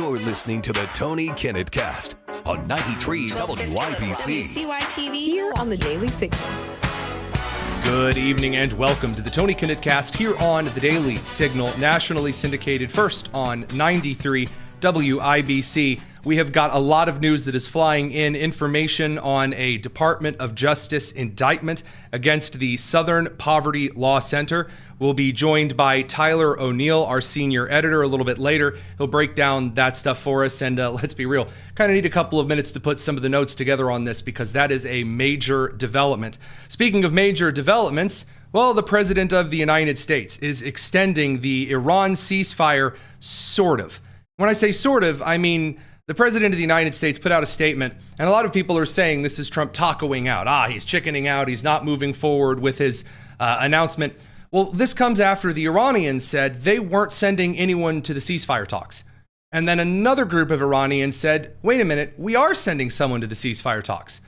You're listening to the Tony Kinnett Cast on 93 WYPC. WCYTV Here on the Daily Signal. Good evening and welcome to the Tony Kinnett Cast here on the Daily Signal, nationally syndicated first on 93 WIBC. We have got a lot of news that is flying in, information on a Department of Justice indictment against the Southern Poverty Law Center. We'll be joined by Tyler O'Neill, our senior editor, a little bit later. He'll break down that stuff for us, and let's be real, kind of need a couple of minutes to put some of the notes together on this because that is a major development. Speaking of major developments, well, the President of the United States is extending the Iran ceasefire, sort of. When I say sort of, I mean the President of the United States put out a statement, and a lot of people are saying this is Trump tacoing out. He's chickening out, he's not moving forward with his announcement. Well, this comes after the Iranians said they weren't sending anyone to the ceasefire talks. And then another group of Iranians said, wait a minute, we are sending someone to the ceasefire talks.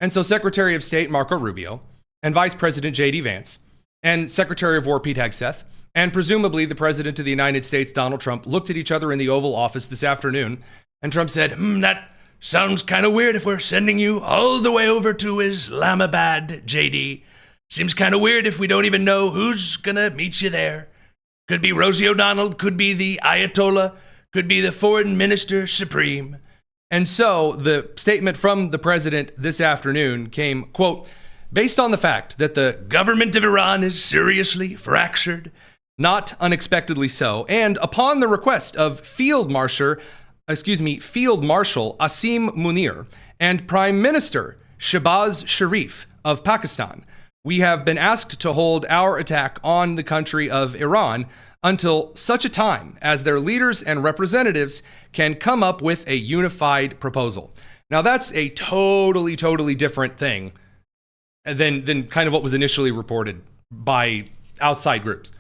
And so Secretary of State Marco Rubio and Vice President J.D. Vance and Secretary of War Pete Hegseth and presumably the President of the United States, Donald Trump, looked at each other in the Oval Office this afternoon, and Trump said, that sounds kind of weird if we're sending you all the way over to Islamabad, J.D. Seems kind of weird if we don't even know who's gonna meet you there. Could be Rosie O'Donnell, could be the Ayatollah, could be the Foreign Minister Supreme. And so the statement from the president this afternoon came, quote, based on the fact that the government of Iran is seriously fractured, not unexpectedly so, and upon the request of Field Marshal Asim Munir and Prime Minister Shehbaz Sharif of Pakistan, we have been asked to hold our attack on the country of Iran until such a time as their leaders and representatives can come up with a unified proposal. Now that's a totally different thing than kind of what was initially reported by outside groups.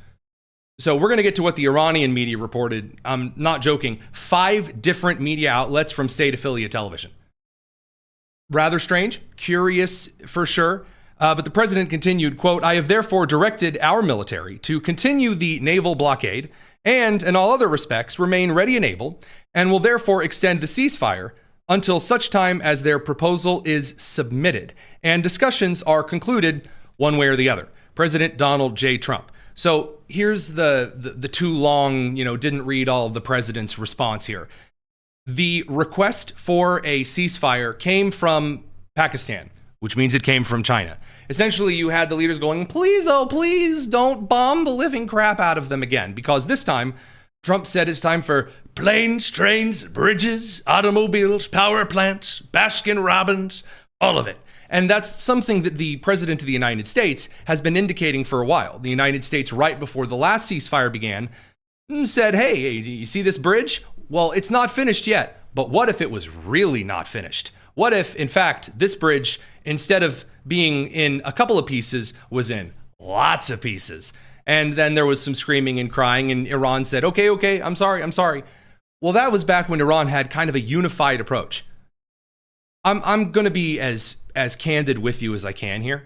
So we're going to get to what the Iranian media reported. I'm not joking. 5 different media outlets from state affiliate television. Rather strange, curious for sure. But the president continued, quote, I have therefore directed our military to continue the naval blockade and, in all other respects, remain ready and able, and will therefore extend the ceasefire until such time as their proposal is submitted and discussions are concluded one way or the other. President Donald J. Trump. So here's the too long, didn't read all of the president's response here. The request for a ceasefire came from Pakistan, which means it came from China. Essentially, you had the leaders going, please, oh, please don't bomb the living crap out of them again. Because this time, Trump said it's time for planes, trains, bridges, automobiles, power plants, Baskin-Robbins, all of it. And that's something that the President of the United States has been indicating for a while. The United States, right before the last ceasefire began, said, hey, you see this bridge? Well, it's not finished yet. But what if it was really not finished? What if, in fact, this bridge, instead of being in a couple of pieces, was in lots of pieces? And then there was some screaming and crying, and Iran said, okay, I'm sorry. Well, that was back when Iran had kind of a unified approach. I'm going to be as candid with you as I can here.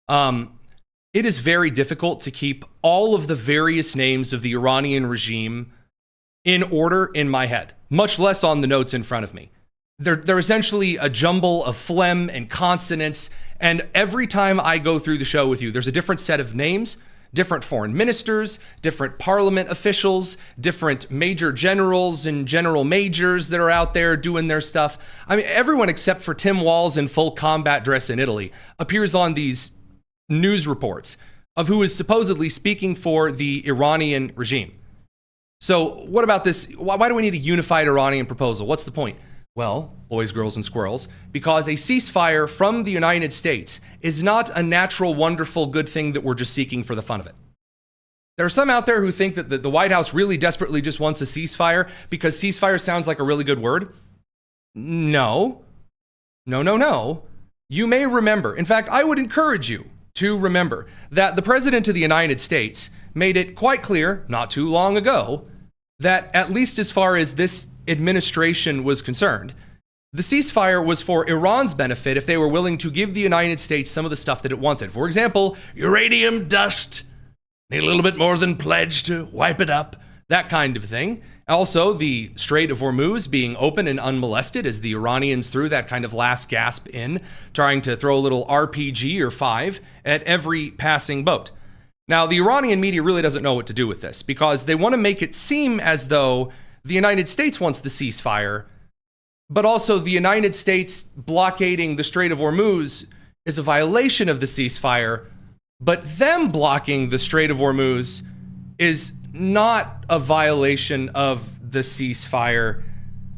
It is very difficult to keep all of the various names of the Iranian regime in order in my head, much less on the notes in front of me. They're essentially a jumble of phlegm and consonants, and every time I go through the show with you, there's a different set of names, different foreign ministers, different parliament officials, different major generals and general majors that are out there doing their stuff. I mean, everyone except for Tim Walz in full combat dress in Italy appears on these news reports of who is supposedly speaking for the Iranian regime. So what about this? Why do we need a unified Iranian proposal? What's the point? Well, boys, girls, and squirrels, because a ceasefire from the United States is not a natural, wonderful, good thing that we're just seeking for the fun of it. There are some out there who think that the White House really desperately just wants a ceasefire because ceasefire sounds like a really good word. No. You may remember, in fact, I would encourage you to remember that the President of the United States made it quite clear, not too long ago, that at least as far as this administration was concerned, the ceasefire was for Iran's benefit if they were willing to give the United States some of the stuff that it wanted. For example, uranium dust, need a little bit more than pledge to wipe it up, that kind of thing. Also, the Strait of Hormuz being open and unmolested as the Iranians threw that kind of last gasp in, trying to throw a little RPG or 5 at every passing boat. Now, the Iranian media really doesn't know what to do with this because they want to make it seem as though the United States wants the ceasefire, but also the United States blockading the Strait of Hormuz is a violation of the ceasefire, but them blocking the Strait of Hormuz is not a violation of the ceasefire.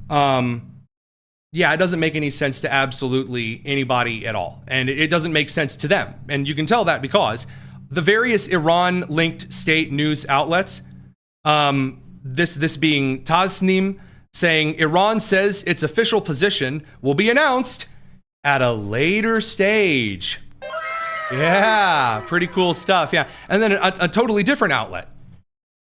Yeah, it doesn't make any sense to absolutely anybody at all. And it doesn't make sense to them. And you can tell that because the various Iran-linked state news outlets, this being Tasnim, saying Iran says its official position will be announced at a later stage. Yeah, pretty cool stuff. Yeah. And then a totally different outlet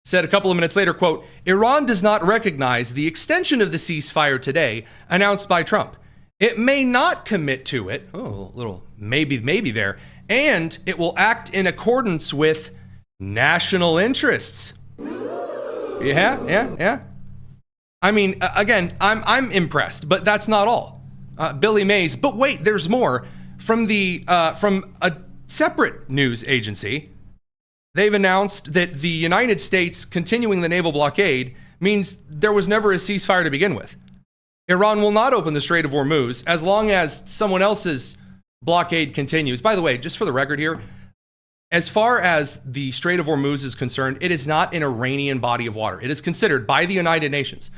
said a couple of minutes later, quote, Iran does not recognize the extension of the ceasefire today announced by Trump. It may not commit to it. Oh, a little maybe there. And it will act in accordance with national interests. Yeah. I mean, again, I'm impressed, but that's not all. Billy Mays, but wait, there's more. From a separate news agency, they've announced that the United States continuing the naval blockade means there was never a ceasefire to begin with. Iran will not open the Strait of Hormuz as long as someone else's blockade continues. By the way, just for the record here, as far as the Strait of Hormuz is concerned, it is not an Iranian body of water. It is considered by the United Nations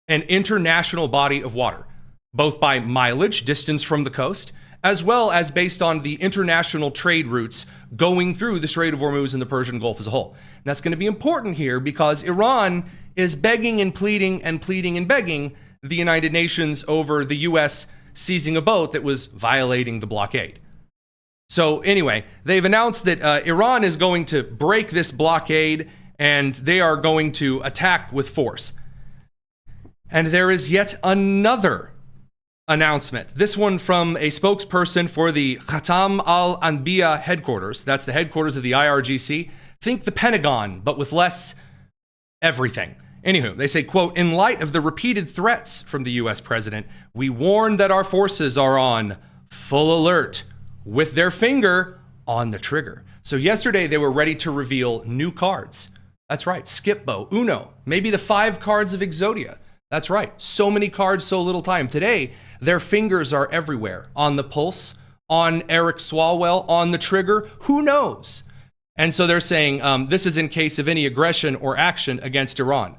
an international body of water, both by mileage, distance from the coast, as well as based on the international trade routes going through the Strait of Hormuz and the Persian Gulf as a whole. And that's going to be important here because Iran is begging and pleading and begging the United Nations over the U.S. seizing a boat that was violating the blockade. So anyway, they've announced that Iran is going to break this blockade and they are going to attack with force. And there is yet another announcement. This one from a spokesperson for the Khatam al-Anbiya headquarters. That's the headquarters of the IRGC. Think the Pentagon, but with less everything. Anywho, they say, quote, in light of the repeated threats from the U.S. president, we warn that our forces are on full alert with their finger on the trigger. So yesterday they were ready to reveal new cards. That's right, Skipbo, Uno, maybe the 5 cards of Exodia. That's right, so many cards, so little time. Today, their fingers are everywhere, on the pulse, on Eric Swalwell, on the trigger, who knows? And so they're saying this is in case of any aggression or action against Iran.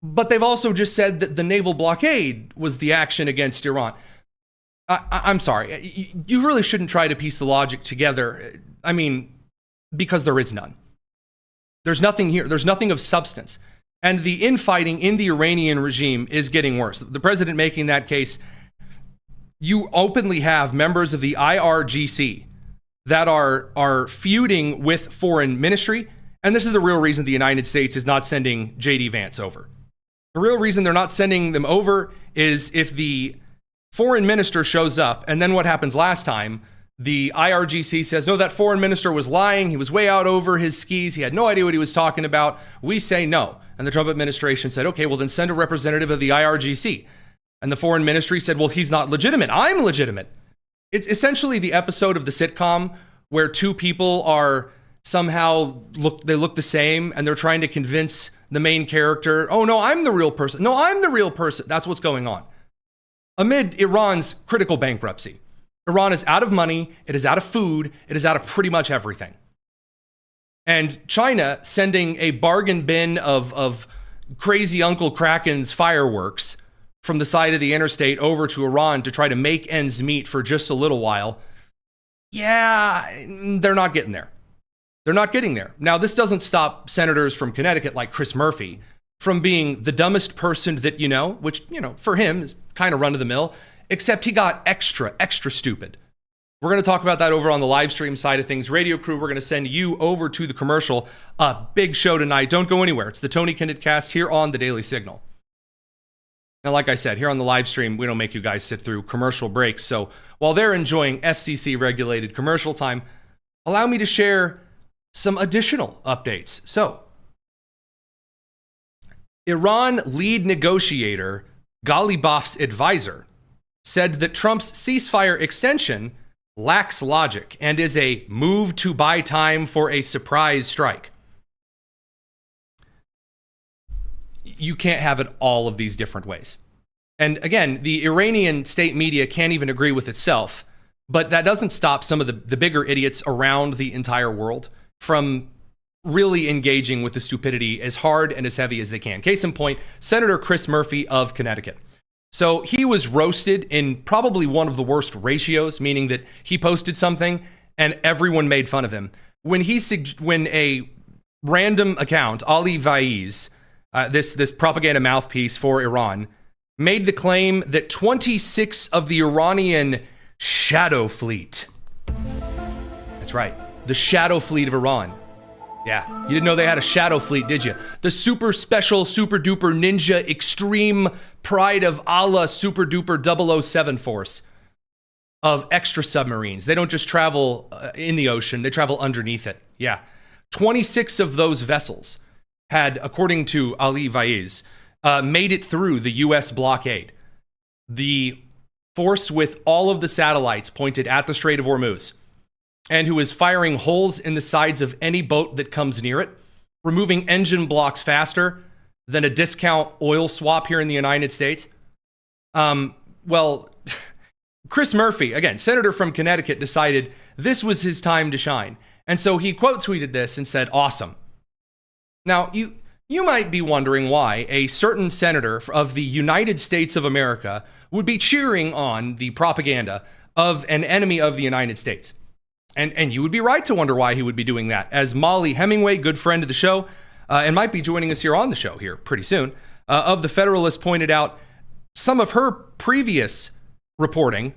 But they've also just said that the naval blockade was the action against Iran. I'm sorry, you really shouldn't try to piece the logic together. I mean, because there is none. There's nothing here. There's nothing of substance. And the infighting in the Iranian regime is getting worse. The president making that case, you openly have members of the IRGC that are feuding with foreign ministry. And this is the real reason the United States is not sending J.D. Vance over. The real reason they're not sending them over is if the foreign minister shows up, and then what happens last time, the IRGC says, no, that foreign minister was lying. He was way out over his skis. He had no idea what he was talking about. We say no. And the Trump administration said, okay, well then send a representative of the IRGC. And the foreign ministry said, well, he's not legitimate. I'm legitimate. It's essentially the episode of the sitcom where two people are somehow look the same and they're trying to convince the main character, oh no, I'm the real person. No, I'm the real person. That's what's going on. Amid Iran's critical bankruptcy, Iran is out of money, it is out of food, it is out of pretty much everything. And China sending a bargain bin of crazy Uncle Kraken's fireworks from the side of the interstate over to Iran to try to make ends meet for just a little while. Yeah, they're not getting there. They're not getting there. Now, this doesn't stop senators from Connecticut like Chris Murphy from being the dumbest person that you know, which, you know, for him is kind of run of the mill, except he got extra stupid. We're going to talk about that over on the live stream side of things. Radio crew, we're going to send you over to the commercial. A big show tonight. Don't go anywhere. It's the Tony Kinnett Cast here on the Daily Signal. Now, like I said, here on the live stream, we don't make you guys sit through commercial breaks. So while they're enjoying FCC-regulated commercial time, allow me to share some additional updates. So Iran lead negotiator Ghalibaf's advisor said that Trump's ceasefire extension lacks logic and is a move to buy time for a surprise strike. You can't have it all of these different ways. And again, the Iranian state media can't even agree with itself, but that doesn't stop some of the bigger idiots around the entire world from really engaging with the stupidity as hard and as heavy as they can. Case in point, Senator Chris Murphy of Connecticut. So he was roasted in probably one of the worst ratios, meaning that he posted something and everyone made fun of him. When a random account, Ali Vaiz, this propaganda mouthpiece for Iran, made the claim that 26 of the Iranian shadow fleet, that's right, the shadow fleet of Iran. Yeah, you didn't know they had a shadow fleet, did you? The super special, super duper ninja, extreme pride of Allah, super duper 007 force of extra submarines. They don't just travel in the ocean, they travel underneath it. Yeah. 26 of those vessels had, according to Ali Vaiz, made it through the U.S. blockade. The force with all of the satellites pointed at the Strait of Hormuz, and who is firing holes in the sides of any boat that comes near it, removing engine blocks faster than a discount oil swap here in the United States. Well, Chris Murphy, again, senator from Connecticut, decided this was his time to shine. And so he quote tweeted this and said, "Awesome." Now, you might be wondering why a certain senator of the United States of America would be cheering on the propaganda of an enemy of the United States. And you would be right to wonder why he would be doing that. As Molly Hemingway, good friend of the show, and might be joining us here on the show here pretty soon, of the Federalist, pointed out some of her previous reporting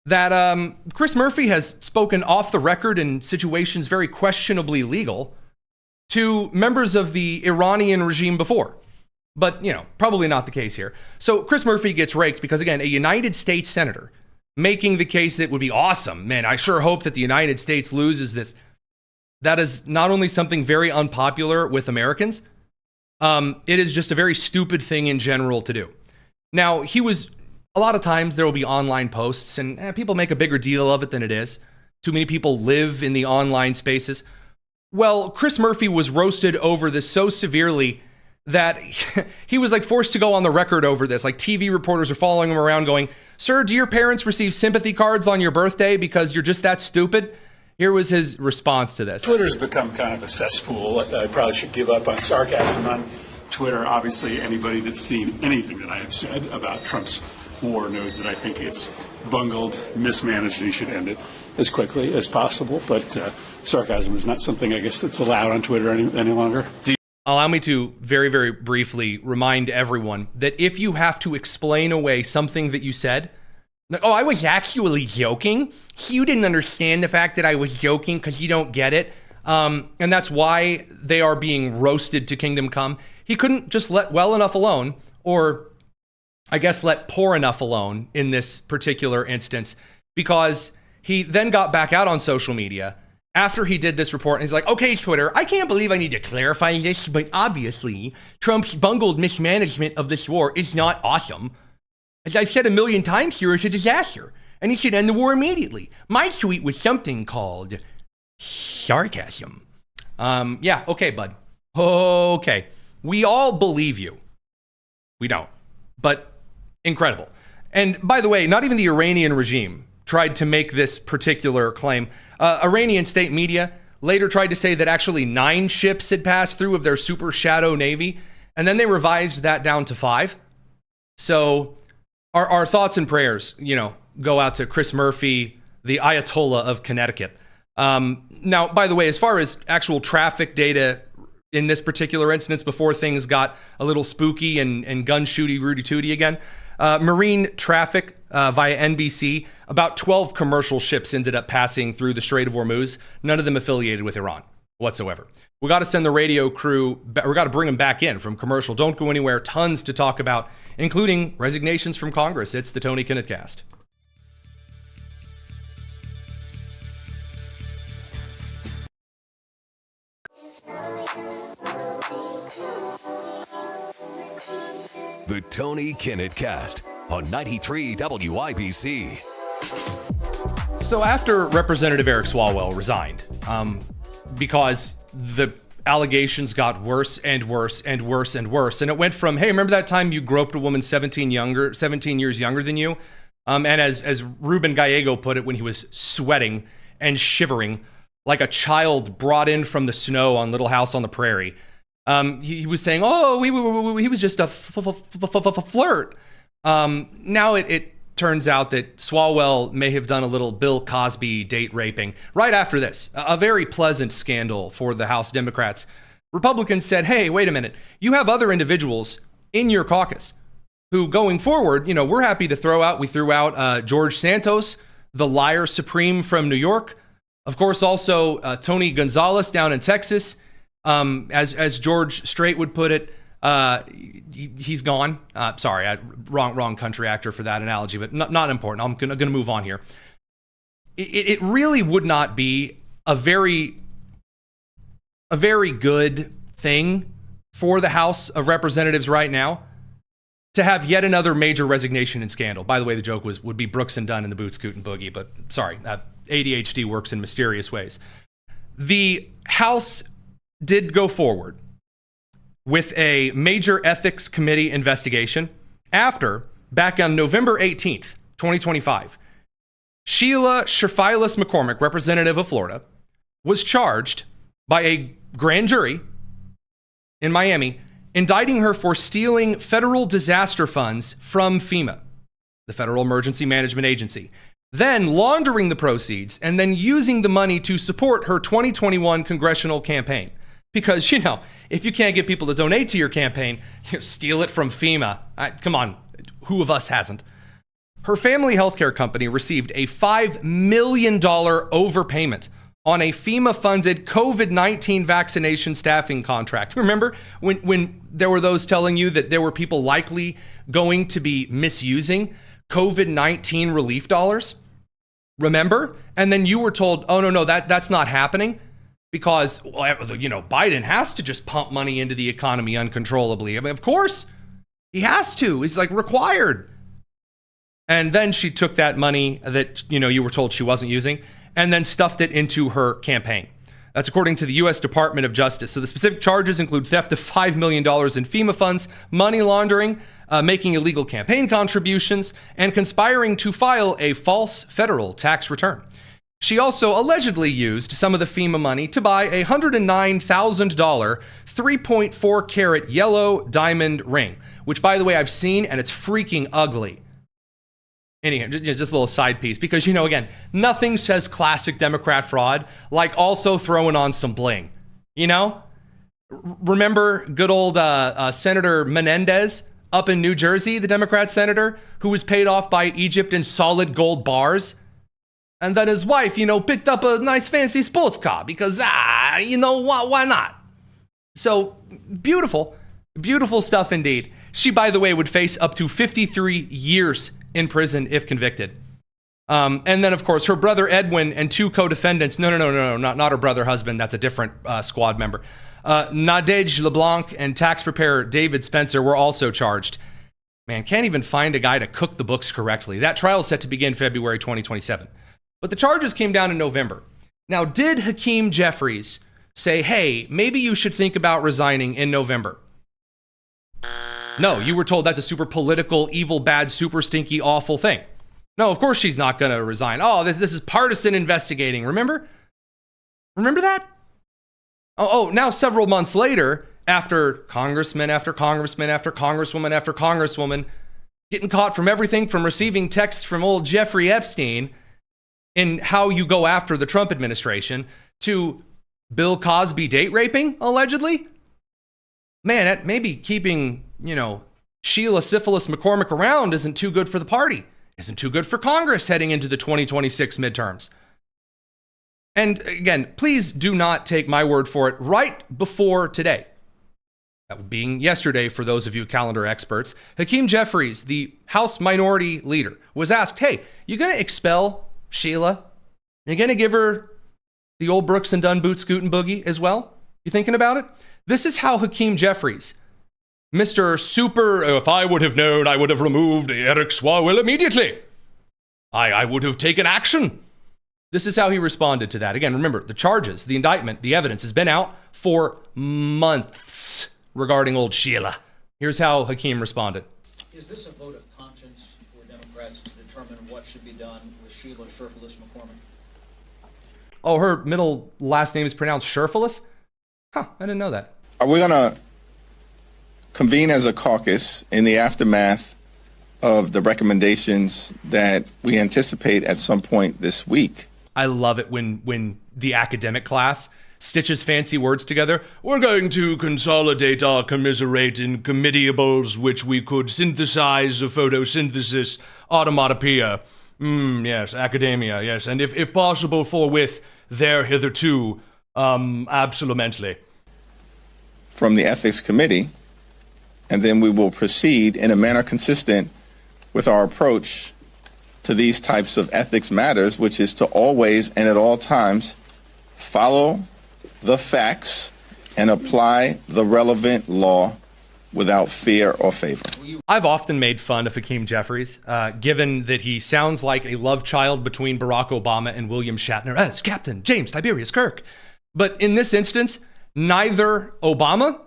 that Chris Murphy has spoken off the record in situations very questionably legal to members of the Iranian regime before. But, probably not the case here. So Chris Murphy gets raked because, again, a United States senator making the case that would be awesome. Man, I sure hope that the United States loses this. That is not only something very unpopular with Americans, it is just a very stupid thing in general to do. Now, a lot of times there will be online posts and people make a bigger deal of it than it is. Too many people live in the online spaces. Well, Chris Murphy was roasted over this so severely that he was forced to go on the record over this. TV reporters are following him around going, "Sir, do your parents receive sympathy cards on your birthday because you're just that stupid?" Here was his response to this. Twitter's become kind of a cesspool. I probably should give up on sarcasm on Twitter. Obviously, anybody that's seen anything that I have said about Trump's war knows that I think it's bungled, mismanaged, and he should end it as quickly as possible. But sarcasm is not something, I guess, that's allowed on Twitter any longer. Allow me to very, very briefly remind everyone that if you have to explain away something that you said, "Oh, I was actually joking. You didn't understand the fact that I was joking because you don't get it." And that's why they are being roasted to kingdom come. He couldn't just let well enough alone, or I guess let poor enough alone in this particular instance, because he then got back out on social media after he did this report, and he's like, "Okay, Twitter, I can't believe I need to clarify this, but obviously Trump's bungled mismanagement of this war is not awesome. As I've said a million times here, it's a disaster, and he should end the war immediately. My tweet was something called sarcasm." Yeah, okay, bud. Okay. We all believe you. We don't. But incredible. And by the way, not even the Iranian regime tried to make this particular claim. Iranian state media later tried to say that actually 9 ships had passed through of their super shadow navy, and then they revised that down to 5. So our thoughts and prayers, go out to Chris Murphy, the Ayatollah of Connecticut. Now, by the way, as far as actual traffic data in this particular instance, before things got a little spooky and gun shooty, Rudy Tooty again, marine traffic via NBC, about 12 commercial ships ended up passing through the Strait of Hormuz, none of them affiliated with Iran whatsoever. We got to send the radio crew, we got to bring them back in from commercial. Don't go anywhere. Tons to talk about, including resignations from Congress. It's the Tony Kinnett Cast. The Tony Kinnett Cast on 93 WIBC. So after Representative Eric Swalwell resigned, because the allegations got worse and worse and worse and worse, and it went from, hey, remember that time you groped a woman 17 years younger than you? And as Ruben Gallego put it when he was sweating and shivering like a child brought in from the snow on Little House on the Prairie, he was saying, oh, he was just a flirt. Now it turns out that Swalwell may have done a little Bill Cosby date raping right after this. A very pleasant scandal for the House Democrats. Republicans said, hey, wait a minute. You have other individuals in your caucus who, going forward, we're happy to throw out. We threw out George Santos, the liar supreme from New York. Of course, also Tony Gonzalez down in Texas. As George Strait would put it, he's gone. Sorry, wrong country actor for that analogy, but not important. I'm gonna move on here. It really would not be a very good thing for the House of Representatives right now to have yet another major resignation and scandal. By the way, the joke would be Brooks and Dunn in the Boot Scoot and Boogie, but sorry, ADHD works in mysterious ways. The House did go forward with a major ethics committee investigation after, back on November 18th, 2025, Sheila Cherfilus-McCormick, representative of Florida, was charged by a grand jury in Miami, indicting her for stealing federal disaster funds from FEMA, the Federal Emergency Management Agency, then laundering the proceeds and then using the money to support her 2021 congressional campaign. Because, if you can't get people to donate to your campaign, steal it from FEMA. Come on, who of us hasn't? Her family healthcare company received a $5 million overpayment on a FEMA-funded COVID-19 vaccination staffing contract. Remember when there were those telling you that there were people likely going to be misusing COVID-19 relief dollars? Remember? And then you were told, oh, no, that's not happening because, Biden has to just pump money into the economy uncontrollably. I mean, of course, he has to. It's like required. And then she took that money that, you were told she wasn't using and then stuffed it into her campaign. That's according to the U.S. Department of Justice. So the specific charges include theft of $5 million in FEMA funds, money laundering, making illegal campaign contributions, and conspiring to file a false federal tax return. She also allegedly used some of the FEMA money to buy a $109,000 3.4 carat yellow diamond ring, which, by the way, I've seen, and it's freaking ugly. Anyhow, just a little side piece, because, again, nothing says classic Democrat fraud like also throwing on some bling. Remember good old Senator Menendez up in New Jersey, the Democrat senator who was paid off by Egypt in solid gold bars? And then his wife, picked up a nice fancy sports car because, why not? So beautiful, beautiful stuff indeed. She, by the way, would face up to 53 years in prison if convicted. And then, of course, her brother Edwin and two co-defendants. No, not her brother husband. That's a different squad member. Nadege LeBlanc and tax preparer David Spencer were also charged. Man, can't even find a guy to cook the books correctly. That trial is set to begin February 2027. But the charges came down in November. Now, did Hakeem Jeffries say, hey, maybe you should think about resigning in November? No, you were told that's a super political, evil, bad, super stinky, awful thing. No, of course she's not going to resign. Oh, this is partisan investigating. Remember that? Oh, now several months later, after congressman after congressman after congresswoman after congresswoman getting caught from everything from receiving texts from old Jeffrey Epstein in how you go after the Trump administration to Bill Cosby date raping, allegedly. Man, maybe keeping, Sheila Cherfilus-McCormick around isn't too good for the party, isn't too good for Congress heading into the 2026 midterms. And again, please do not take my word for it. Right before today, that being yesterday for those of you calendar experts, Hakeem Jeffries, the House Minority Leader, was asked, hey, you going to expel Sheila? You going to give her the old Brooks and Dunn boot, scoot, and boogie as well? You thinking about it? This is how Hakeem Jeffries Mr. Super, if I would have known, I would have removed Eric Swalwell immediately. I would have taken action. This is how he responded to that. Again, remember, the charges, the indictment, the evidence has been out for months regarding old Sheila. Here's how Hakeem responded. Is this a vote of conscience for Democrats to determine what should be done with Sheila Cherfilus-McCormick? Oh, her middle last name is pronounced Cherfilus? Huh, I didn't know that. Are we going to convene as a caucus in the aftermath of the recommendations that we anticipate at some point this week? I love it when the academic class stitches fancy words together. We're going to consolidate our commiserating committeeables, which we could synthesize a photosynthesis automatopoeia. Yes, academia, yes. And if possible, forthwith, there hitherto, absolutely. From the Ethics Committee, and then we will proceed in a manner consistent with our approach to these types of ethics matters, which is to always and at all times follow the facts and apply the relevant law without fear or favor. I've often made fun of Hakeem Jeffries, given that he sounds like a love child between Barack Obama and William Shatner as Captain James Tiberius Kirk. But in this instance, neither Obama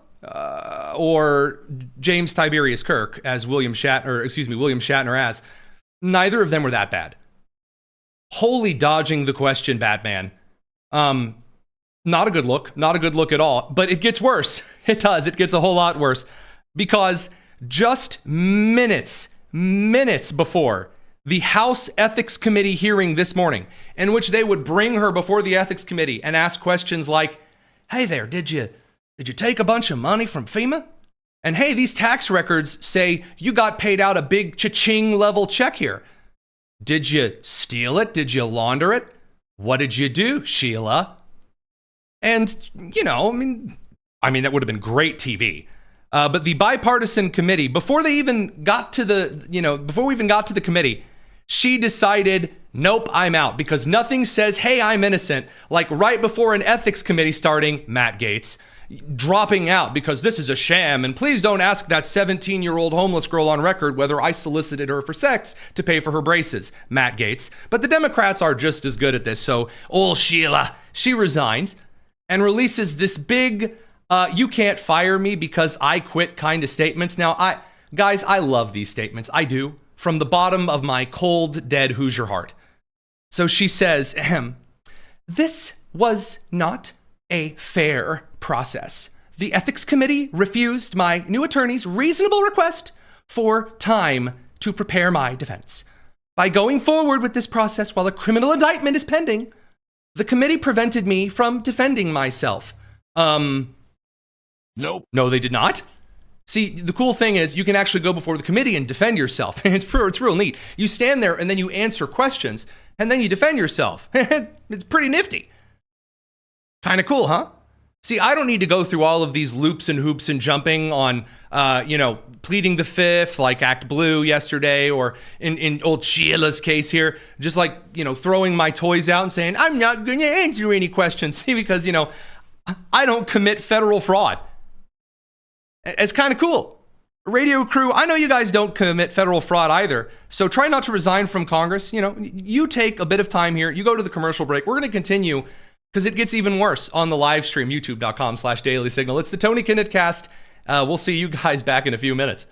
or James Tiberius Kirk as William Shatner as, neither of them were that bad. Wholly dodging the question, Batman. Not a good look. Not a good look at all. But it gets worse. It does. It gets a whole lot worse. Because just minutes before the House Ethics Committee hearing this morning, in which they would bring her before the Ethics Committee and ask questions like, hey there, did you take a bunch of money from FEMA? And hey, these tax records say you got paid out a big cha-ching level check here. Did you steal it? Did you launder it? What did you do, Sheila? And, I mean, that would have been great TV. But the bipartisan committee, before we even got to the committee, she decided, nope, I'm out, because nothing says, hey, I'm innocent, like right before an ethics committee starting, Matt Gaetz, dropping out because this is a sham, and please don't ask that 17-year-old homeless girl on record whether I solicited her for sex to pay for her braces, Matt Gaetz. But the Democrats are just as good at this, so old Sheila, she resigns and releases this big, you can't fire me because I quit kind of statements. Now, I love these statements. I do. From the bottom of my cold, dead Hoosier heart. So she says, this was not a fair process. The Ethics Committee refused my new attorney's reasonable request for time to prepare my defense. By going forward with this process while a criminal indictment is pending, the committee prevented me from defending myself. Nope. No, they did not. See, the cool thing is you can actually go before the committee and defend yourself. It's real neat. You stand there and then you answer questions and then you defend yourself. It's pretty nifty. Kind of cool, huh? See, I don't need to go through all of these loops and hoops and jumping on, pleading the fifth, like Act Blue yesterday, or in old Sheila's case here, just like, throwing my toys out and saying, I'm not going to answer any questions. See, because, I don't commit federal fraud. It's kind of cool. Radio crew, I know you guys don't commit federal fraud either, so try not to resign from Congress. You take a bit of time here. You go to the commercial break. We're going to continue because it gets even worse on the live stream, youtube.com/Daily Signal. It's the Tony Kinnett Cast. We'll see you guys back in a few minutes.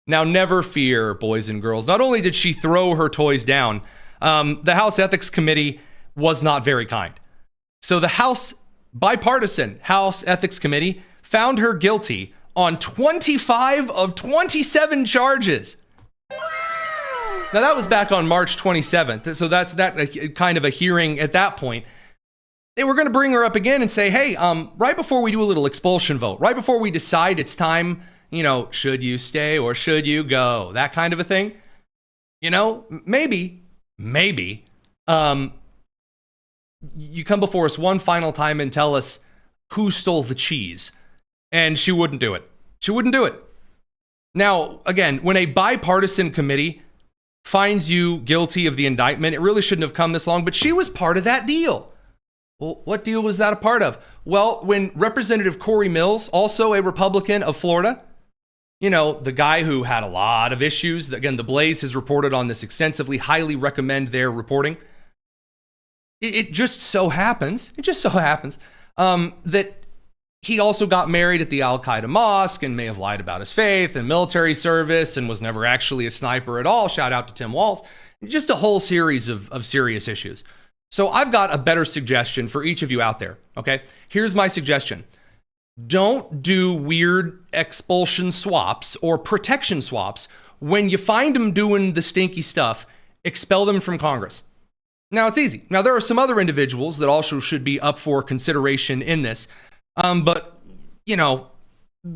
Now, never fear, boys and girls. Not only did she throw her toys down, the House Ethics Committee was not very kind. So the bipartisan House Ethics Committee found her guilty on 25 of 27 charges. Now, that was back on March 27th. So that's kind of a hearing at that point. They were going to bring her up again and say, hey, right before we do a little expulsion vote, right before we decide it's time, should you stay or should you go? That kind of a thing. Maybe, you come before us one final time and tell us who stole the cheese. And she wouldn't do it. She wouldn't do it. Now, again, when a bipartisan committee finds you guilty of the indictment, it really shouldn't have come this long, but she was part of that deal. Well, what deal was that a part of? Well, when Representative Corey Mills, also a Republican of Florida, you know, the guy who had a lot of issues, again, The Blaze has reported on this extensively, highly recommend their reporting. It just so happens that he also got married at the Al-Qaeda mosque and may have lied about his faith and military service and was never actually a sniper at all. Shout out to Tim Walz. Just a whole series of serious issues. So I've got a better suggestion for each of you out there, okay? Here's my suggestion. Don't do weird expulsion swaps or protection swaps. When you find them doing the stinky stuff, expel them from Congress. Now, it's easy. Now, there are some other individuals that also should be up for consideration in this. But, you know,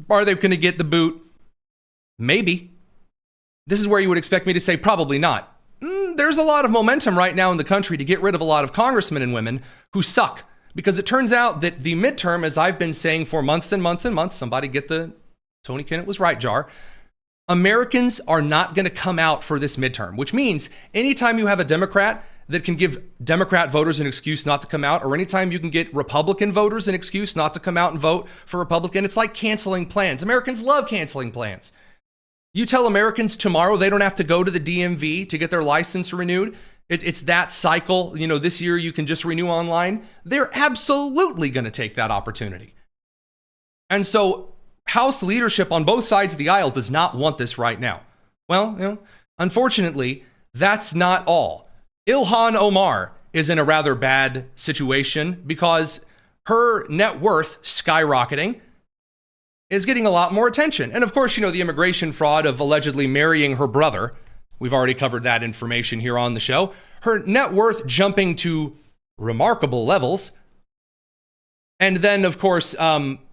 are they going to get the boot? Maybe. This is where you would expect me to say probably not. There's a lot of momentum right now in the country to get rid of a lot of congressmen and women who suck. Because it turns out that the midterm, as I've been saying for months and months and months, somebody get the Tony Kennett was right jar, Americans are not going to come out for this midterm, which means anytime you have a Democrat that can give Democrat voters an excuse not to come out, or anytime you can get Republican voters an excuse not to come out and vote for Republican, it's like canceling plans. Americans love canceling plans. You tell Americans tomorrow they don't have to go to the DMV to get their license renewed. It's that cycle. You know, this year you can just renew online. They're absolutely going to take that opportunity. And so House leadership on both sides of the aisle does not want this right now. Well, you know, unfortunately, that's not all. Ilhan Omar is in a rather bad situation because her net worth skyrocketing is getting a lot more attention. And of course, you know, the immigration fraud of allegedly marrying her brother. We've already covered that information here on the show. Her net worth jumping to remarkable levels. And then, of course,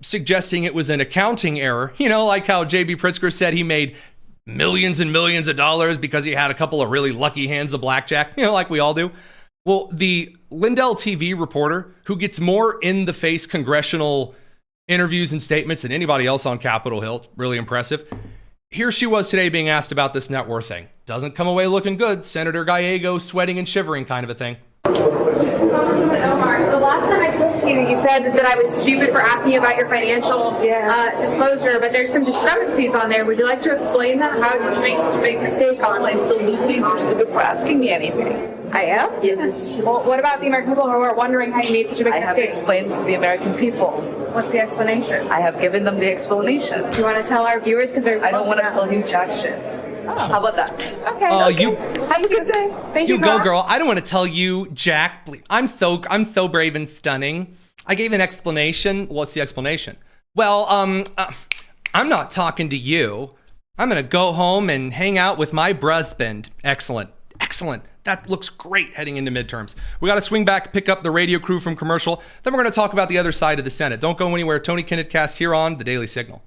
suggesting it was an accounting error. You know, like how J.B. Pritzker said he made millions and millions of dollars because he had a couple of really lucky hands of blackjack, you know, like we all do. Well, the Lindell TV reporter who gets more in-the-face congressional interviews and statements than anybody else on Capitol Hill, really impressive. Here she was today being asked about this net worth thing. Doesn't come away looking good. Senator Gallego sweating and shivering kind of a thing. Congresswoman Omar, the last time I spoke to you, you said that I was stupid for asking you about your financial disclosure, but there's some discrepancies on there. Would you like to explain that? How did you make such a big mistake on it? Absolutely, you're stupid for asking me anything. I am? Yes. Well, what about the American people who are wondering how you made such a big I have mistake? explained to the American people. What's the explanation? I have given them the explanation. Do you want to tell our viewers? Because I don't want to tell you jack shit. How about that? Okay. You have a good day. Thank you. You go, girl. I don't want to tell you, Jack. I'm so brave and stunning. I gave an explanation. What's the explanation? Well, I'm not talking to you. I'm gonna go home and hang out with my husband. Excellent. That looks great heading into midterms. We got to swing back, pick up the radio crew from commercial. Then we're going to talk about the other side of the Senate. Don't go anywhere. Tony Kennett Cast here on The Daily Signal.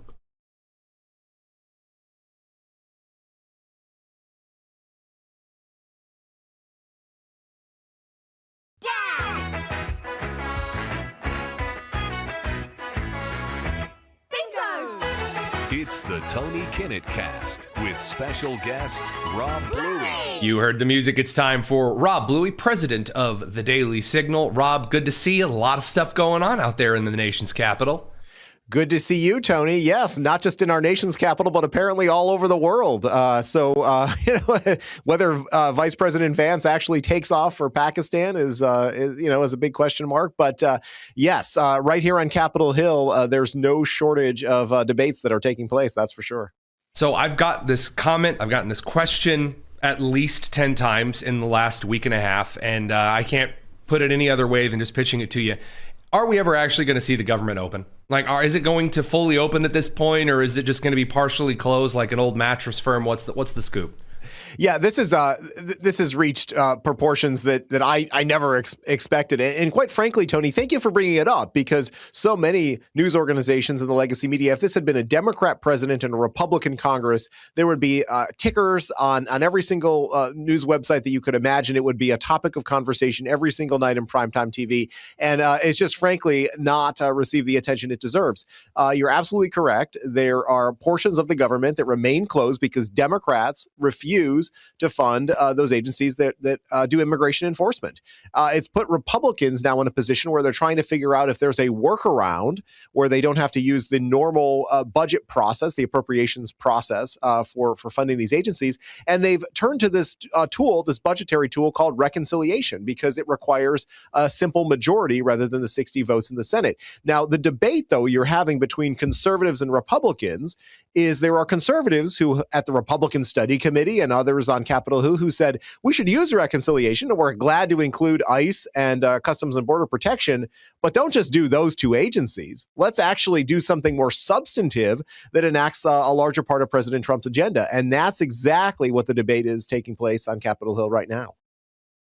It's the Tony Kennett Cast with special guest Rob Bluey. You heard the music. It's time for Rob Bluey, president of The Daily Signal. Rob, good to see you. A lot of stuff going on out there in the nation's capital. Good to see you, Tony. Yes, not just in our nation's capital, but apparently all over the world. Whether Vice President Vance actually takes off for Pakistan is a big question mark. But yes, right here on Capitol Hill, there's no shortage of debates that are taking place. That's for sure. So I've got this comment. I've gotten this question at least 10 times in the last week and a half, and I can't put it any other way than just pitching it to you. Are we ever actually going to see the government open? Like, is it going to fully open at this point, or is it just going to be partially closed like an old mattress firm? What's the scoop? Yeah, this has reached proportions that I never expected. And quite frankly, Tony, thank you for bringing it up, because so many news organizations and the legacy media, if this had been a Democrat president and a Republican Congress, there would be tickers on every single news website that you could imagine. It would be a topic of conversation every single night in primetime TV. And it's just frankly not received the attention it deserves. You're absolutely correct. There are portions of the government that remain closed because Democrats refuse use to fund those agencies that do immigration enforcement. It's put Republicans now in a position where they're trying to figure out if there's a workaround where they don't have to use the normal budget process, the appropriations process for funding these agencies. And they've turned to this tool, this budgetary tool called reconciliation, because it requires a simple majority rather than the 60 votes in the Senate. Now, the debate, though, you're having between conservatives and Republicans is there are conservatives who at the Republican Study Committee and others on Capitol Hill who said we should use reconciliation, and we're glad to include ICE and Customs and Border Protection, but don't just do those two agencies. Let's actually do something more substantive that enacts a larger part of President Trump's agenda. And that's exactly what the debate is taking place on Capitol Hill right now.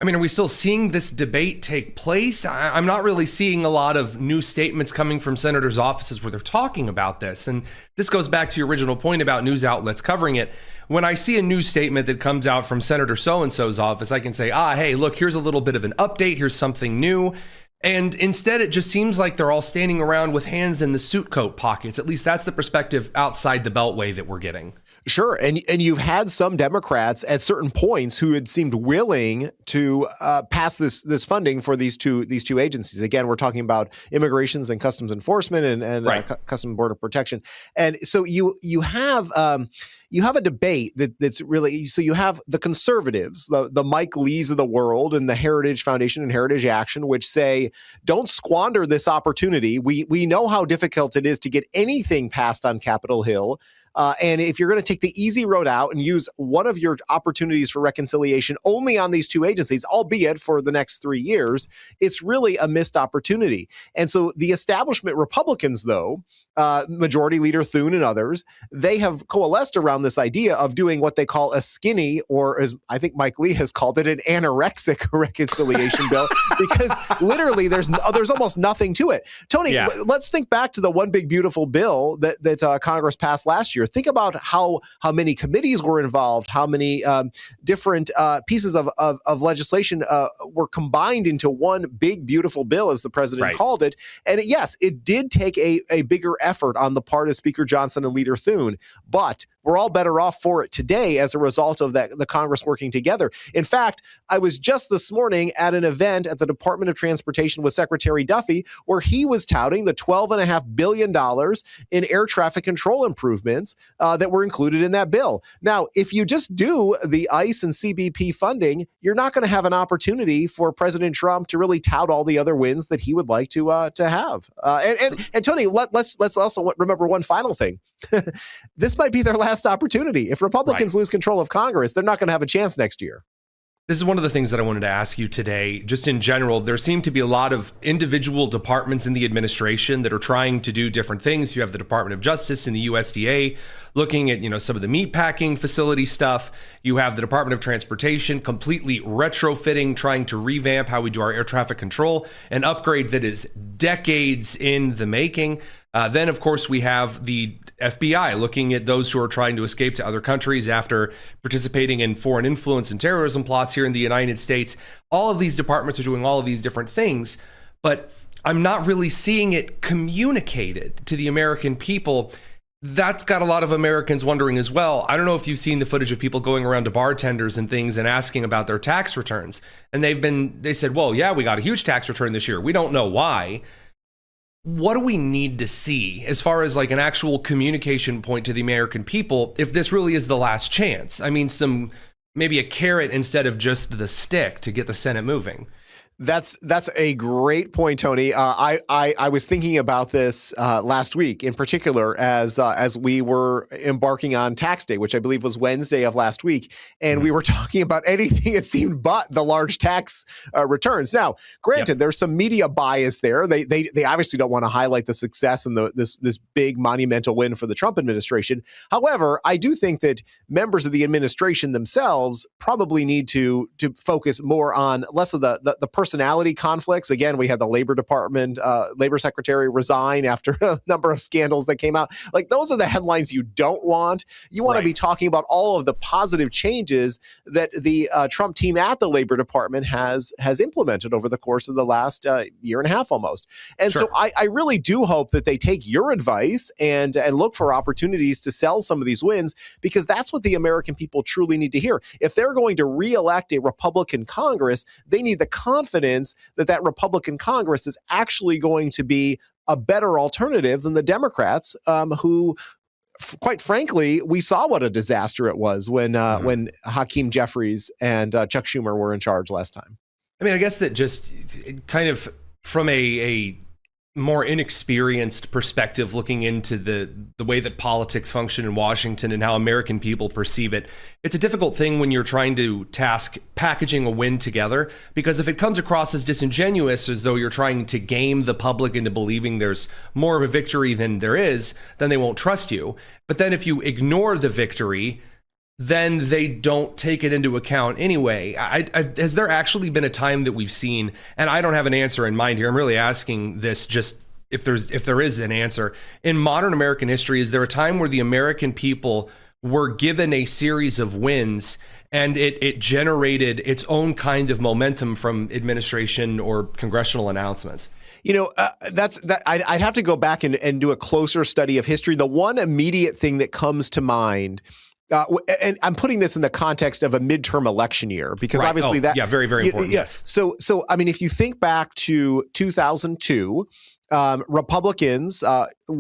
I mean, are we still seeing this debate take place? I'm not really seeing a lot of new statements coming from senators' offices where they're talking about this. And this goes back to your original point about news outlets covering it. When I see a news statement that comes out from Senator so-and-so's office, I can say, hey, look, here's a little bit of an update. Here's something new. And instead, it just seems like they're all standing around with hands in the suit coat pockets. At least that's the perspective outside the Beltway that we're getting. Sure. And you've had some Democrats at certain points who had seemed willing to pass this funding for these two agencies. Again, we're talking about immigrations and customs enforcement and right. Customs and Border Protection. And so you have a debate that's really, so you have the conservatives, the Mike Lees of the world and the Heritage Foundation and Heritage Action, which say, don't squander this opportunity. We know how difficult it is to get anything passed on Capitol Hill. And if you're going to take the easy road out and use one of your opportunities for reconciliation only on these two agencies, albeit for the next 3 years, it's really a missed opportunity. And so the establishment Republicans, though, Majority Leader Thune and others, they have coalesced around this idea of doing what they call a skinny, or as I think Mike Lee has called it, an anorexic reconciliation bill, because literally there's almost nothing to it. Tony, let's think back to the one big beautiful bill that Congress passed last year. Think about how many committees were involved, how many different pieces of legislation were combined into one big beautiful bill, as the president called it. And yes, it did take a bigger effort on the part of Speaker Johnson and Leader Thune, but we're all better off for it today as a result of the Congress working together. In fact, I was just this morning at an event at the Department of Transportation with Secretary Duffy, where he was touting the $12.5 billion in air traffic control improvements that were included in that bill. Now, if you just do the ICE and CBP funding, you're not going to have an opportunity for President Trump to really tout all the other wins that he would like to have. And Tony, let's also remember one final thing. This might be their last opportunity. If Republicans lose control of Congress, they're not going to have a chance next year. This is one of the things that I wanted to ask you today. Just in general, there seem to be a lot of individual departments in the administration that are trying to do different things. You have the Department of Justice and the USDA looking at, some of the meatpacking facility stuff. You have the Department of Transportation completely retrofitting, trying to revamp how we do our air traffic control, an upgrade that is decades in the making. Then, of course, we have the FBI looking at those who are trying to escape to other countries after participating in foreign influence and terrorism plots here in the United States. All of these departments are doing all of these different things, but I'm not really seeing it communicated to the American people. That's got a lot of Americans wondering as well. I don't know if you've seen the footage of people going around to bartenders and things and asking about their tax returns. And they said, well, yeah, we got a huge tax return this year. We don't know why. What do we need to see as far as like an actual communication point to the American people if this really is the last chance? I mean, maybe a carrot instead of just the stick to get the Senate moving. That's a great point, Tony. I was thinking about this last week, in particular, as we were embarking on tax day, which I believe was Wednesday of last week, and we were talking about anything it seemed but the large tax returns. Now, granted, there's some media bias there. They obviously don't want to highlight the success and this big monumental win for the Trump administration. However, I do think that members of the administration themselves probably need to focus more on less of the personal personality conflicts. Again, we had the Labor Department, Labor Secretary resign after a number of scandals that came out. Like, those are the headlines you don't want. You want to be talking about all of the positive changes that the Trump team at the Labor Department has implemented over the course of the last year and a half almost. And so I really do hope that they take your advice and look for opportunities to sell some of these wins, because that's what the American people truly need to hear. If they're going to re-elect a Republican Congress, they need the confidence that that Republican Congress is actually going to be a better alternative than the Democrats, who, quite frankly, we saw what a disaster it was when Hakeem Jeffries and Chuck Schumer were in charge last time. I mean, I guess that just kind of from a more inexperienced perspective, looking into the way that politics function in Washington and how American people perceive it, it's a difficult thing when you're trying to task packaging a win together, because if it comes across as disingenuous, as though you're trying to game the public into believing there's more of a victory than there is, then they won't trust you. But then if you ignore the victory, then they don't take it into account anyway. Has there actually been a time that we've seen, and I don't have an answer in mind here, I'm really asking this just if there is an answer, in modern American history, is there a time where the American people were given a series of wins and it generated its own kind of momentum from administration or congressional announcements? You know, I'd have to go back and do a closer study of history. The one immediate thing that comes to mind, and I'm putting this in the context of a midterm election year, because obviously very, very important. Yes. So I mean, if you think back to 2002, Republicans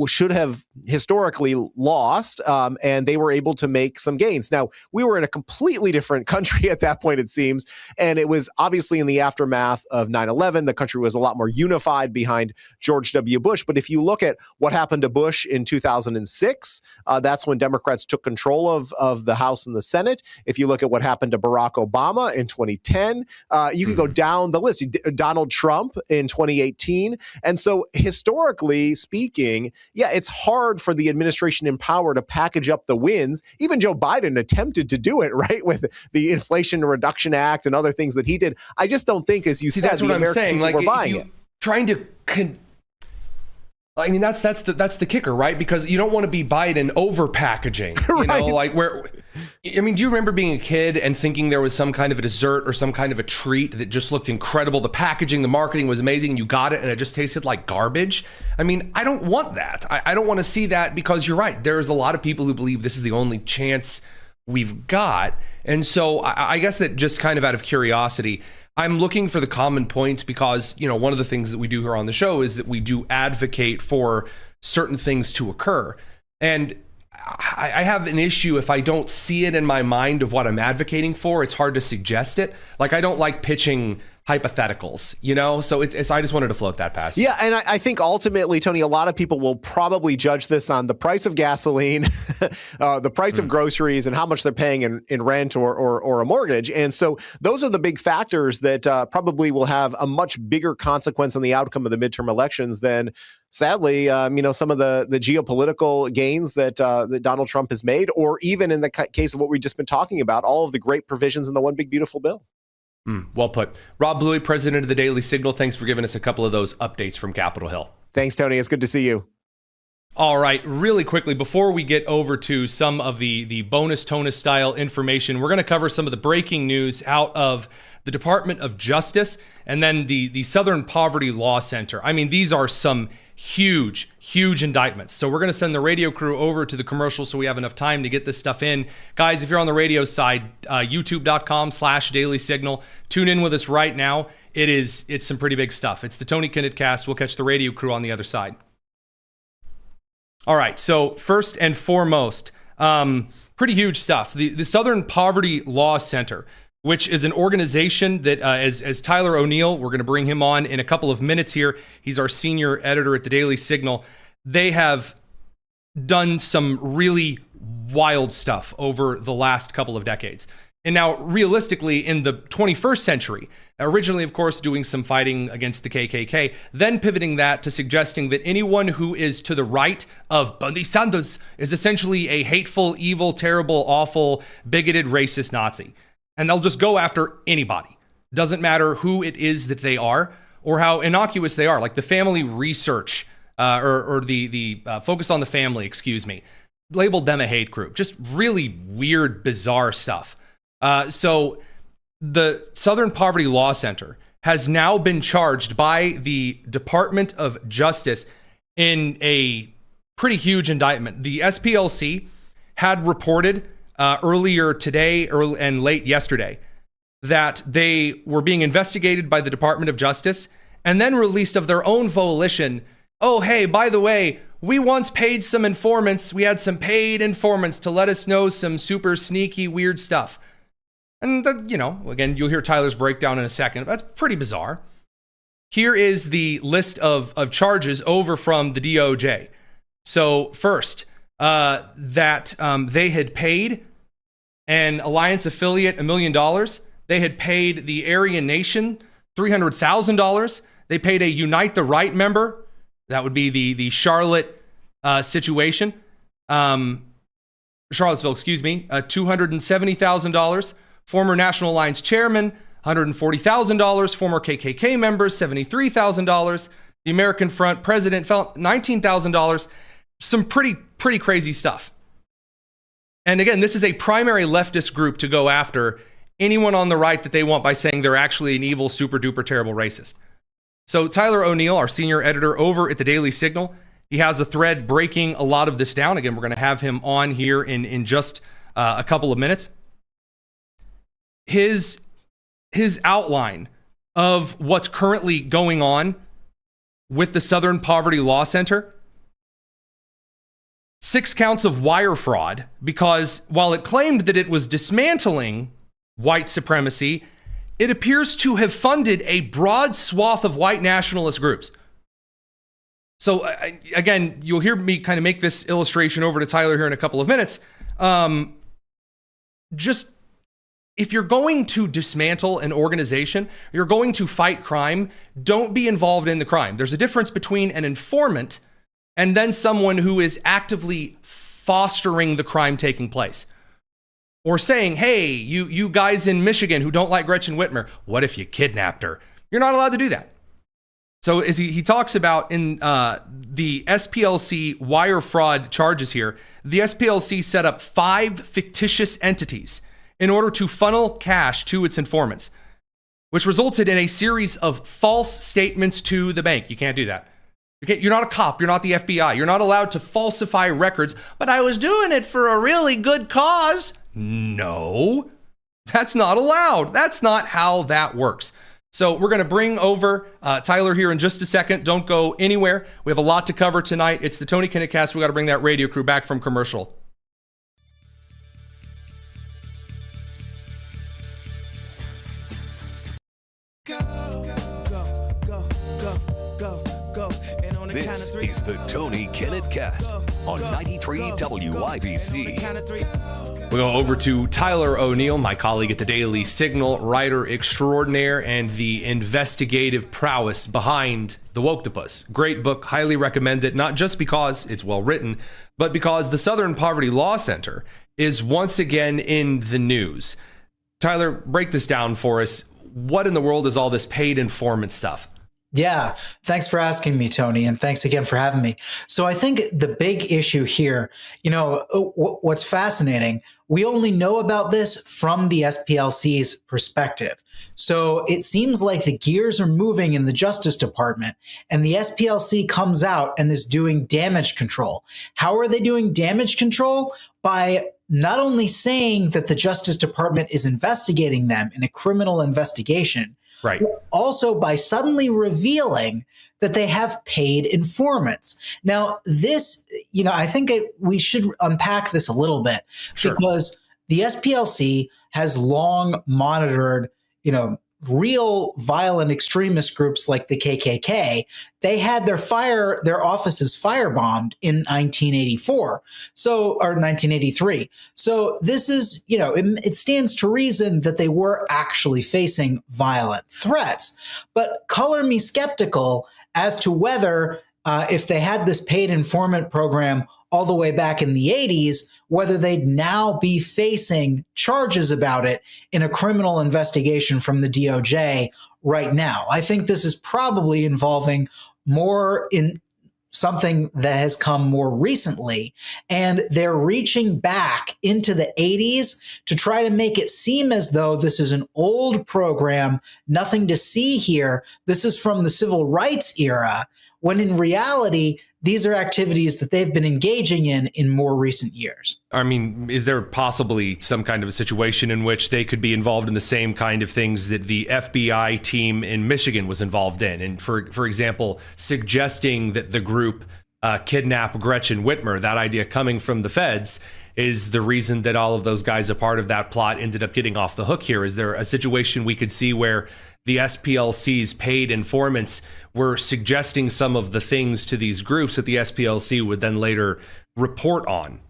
should have historically lost, and they were able to make some gains. Now, we were in a completely different country at that point, it seems, and it was obviously in the aftermath of 9/11. The country was a lot more unified behind George W. Bush. But if you look at what happened to Bush in 2006, that's when Democrats took control of the House and the Senate. If you look at what happened to Barack Obama in 2010, you can go down the list. Donald Trump in 2018. And so historically speaking, yeah, it's hard for the administration in power to package up the wins. Even Joe Biden attempted to do it, right, with the Inflation Reduction Act and other things that he did. I just don't think, as you said, that's what I'm saying. Like, were buying it. Trying to I mean, that's the kicker, right? Because you don't want to be Biden over packaging, you know, like where, I mean, do you remember being a kid and thinking there was some kind of a dessert or some kind of a treat that just looked incredible? The packaging, the marketing was amazing, and you got it and it just tasted like garbage. I mean, I don't want that. I don't want to see that, because you're right. There's a lot of people who believe this is the only chance we've got. And so I guess that just kind of out of curiosity, I'm looking for the common points, because, you know, one of the things that we do here on the show is that we do advocate for certain things to occur. And I have an issue if I don't see it in my mind of what I'm advocating for. It's hard to suggest it. Like, I don't like pitching hypotheticals, you know? So it's I just wanted to float that past you. Yeah, and I think ultimately, Tony, a lot of people will probably judge this on the price of gasoline, the price of groceries, and how much they're paying in rent or a mortgage. And so those are the big factors that probably will have a much bigger consequence on the outcome of the midterm elections than, sadly, you know, some of the geopolitical gains that Donald Trump has made, or even in the case of what we've just been talking about, all of the great provisions in the One Big Beautiful Bill. Well put. Rob Bluey, president of the Daily Signal, thanks for giving us a couple of those updates from Capitol Hill. Thanks, Tony. It's good to see you. All right, really quickly, before we get over to some of the bonus tonus style information, we're going to cover some of the breaking news out of the Department of Justice and then the Southern Poverty Law Center. I mean, these are some huge indictments. So we're going to send the radio crew over to the commercial so we have enough time to get this stuff in. Guys, if you're on the radio side, youtube.com/Daily Signal, tune in with us right now. It's some pretty big stuff. It's the Tony Kinnett Cast. We'll catch the radio crew on the other side. All right, so first and foremost, pretty huge stuff. The Southern Poverty Law Center, which is an organization that, as Tyler O'Neill, we're going to bring him on in a couple of minutes here. He's our senior editor at the Daily Signal. They have done some really wild stuff over the last couple of decades. And now, realistically, in the 21st century, originally, of course, doing some fighting against the KKK, then pivoting that to suggesting that anyone who is to the right of Bernie Sanders is essentially a hateful, evil, terrible, awful, bigoted, racist Nazi. And they'll just go after anybody. Doesn't matter who it is that they are or how innocuous they are, like the family research or the focus on the family, excuse me, labeled them a hate group. Just really weird, bizarre stuff. So the Southern Poverty Law Center has now been charged by the Department of Justice in a pretty huge indictment. The SPLC had reported earlier today and late yesterday that they were being investigated by the Department of Justice and then released of their own volition, oh, hey, by the way, we once paid some informants. We had some paid informants to let us know some super sneaky, weird stuff. And, again, you'll hear Tyler's breakdown in a second. That's pretty bizarre. Here is the list of charges over from the DOJ. So first, that they had paid an alliance affiliate $1 million. They had paid the Aryan Nation $300,000. They paid a Unite the Right member. That would be the Charlotte situation. Charlottesville, excuse me, $270,000. Former National Alliance chairman, $140,000. Former KKK members, $73,000. The American Front president felt $19,000. Some pretty crazy stuff. And again, this is a primary leftist group to go after anyone on the right that they want by saying they're actually an evil, super duper terrible racist. So Tyler O'Neill, our senior editor over at the Daily Signal, he has a thread breaking a lot of this down. Again, we're going to have him on here in just a couple of minutes. His outline of what's currently going on with the Southern Poverty Law Center: 6 counts of wire fraud, because while it claimed that it was dismantling white supremacy, it appears to have funded a broad swath of white nationalist groups. So again, you'll hear me kind of make this illustration over to Tyler here in a couple of minutes. Just if you're going to dismantle an organization, you're going to fight crime, don't be involved in the crime. There's a difference between an informant and then someone who is actively fostering the crime taking place. Or saying, hey, you guys in Michigan who don't like Gretchen Whitmer, what if you kidnapped her? You're not allowed to do that. So as he talks about in the SPLC wire fraud charges here, the SPLC set up 5 fictitious entities in order to funnel cash to its informants, which resulted in a series of false statements to the bank. You can't do that. You're not a cop. You're not the FBI. You're not allowed to falsify records, but I was doing it for a really good cause. No, that's not allowed. That's not how that works. So we're going to bring over Tyler here in just a second. Don't go anywhere. We have a lot to cover tonight. It's the Tony Kinnett Cast. We got to bring that radio crew back from commercial. This is the Tony Kinnett Cast on 93 WIBC. We go over to Tyler O'Neill, my colleague at the Daily Signal, writer extraordinaire, and the investigative prowess behind The Woktopus. Great book, highly recommend it, not just because it's well written, but because the Southern Poverty Law Center is once again in the news. Tyler, break this down for us. What in the world is all this paid informant stuff? Yeah, thanks for asking me, Tony, and thanks again for having me. So I think the big issue here, what's fascinating, we only know about this from the SPLC's perspective. So it seems like the gears are moving in the Justice Department, and the SPLC comes out and is doing damage control. How are they doing damage control? By not only saying that the Justice Department is investigating them in a criminal investigation, right, also by suddenly revealing that they have paid informants. Now, this, I think we should unpack this a little bit, because the SPLC has long monitored, real violent extremist groups like the KKK. They had their offices firebombed in 1984, or 1983. So this is, it stands to reason that they were actually facing violent threats. But color me skeptical as to whether, if they had this paid informant program all the way back in the 80s, whether they'd now be facing charges about it in a criminal investigation from the DOJ right now. I think this is probably involving more in something that has come more recently, and they're reaching back into the 80s to try to make it seem as though this is an old program, nothing to see here. This is from the civil rights era, when in reality, these are activities that they've been engaging in more recent years. I mean, is there possibly some kind of a situation in which they could be involved in the same kind of things that the FBI team in Michigan was involved in? And for example, suggesting that the group kidnap Gretchen Whitmer, that idea coming from the feds, is the reason that all of those guys a part of that plot ended up getting off the hook here. Is there a situation we could see where the SPLC's paid informants were suggesting some of the things to these groups that the SPLC would then later report on?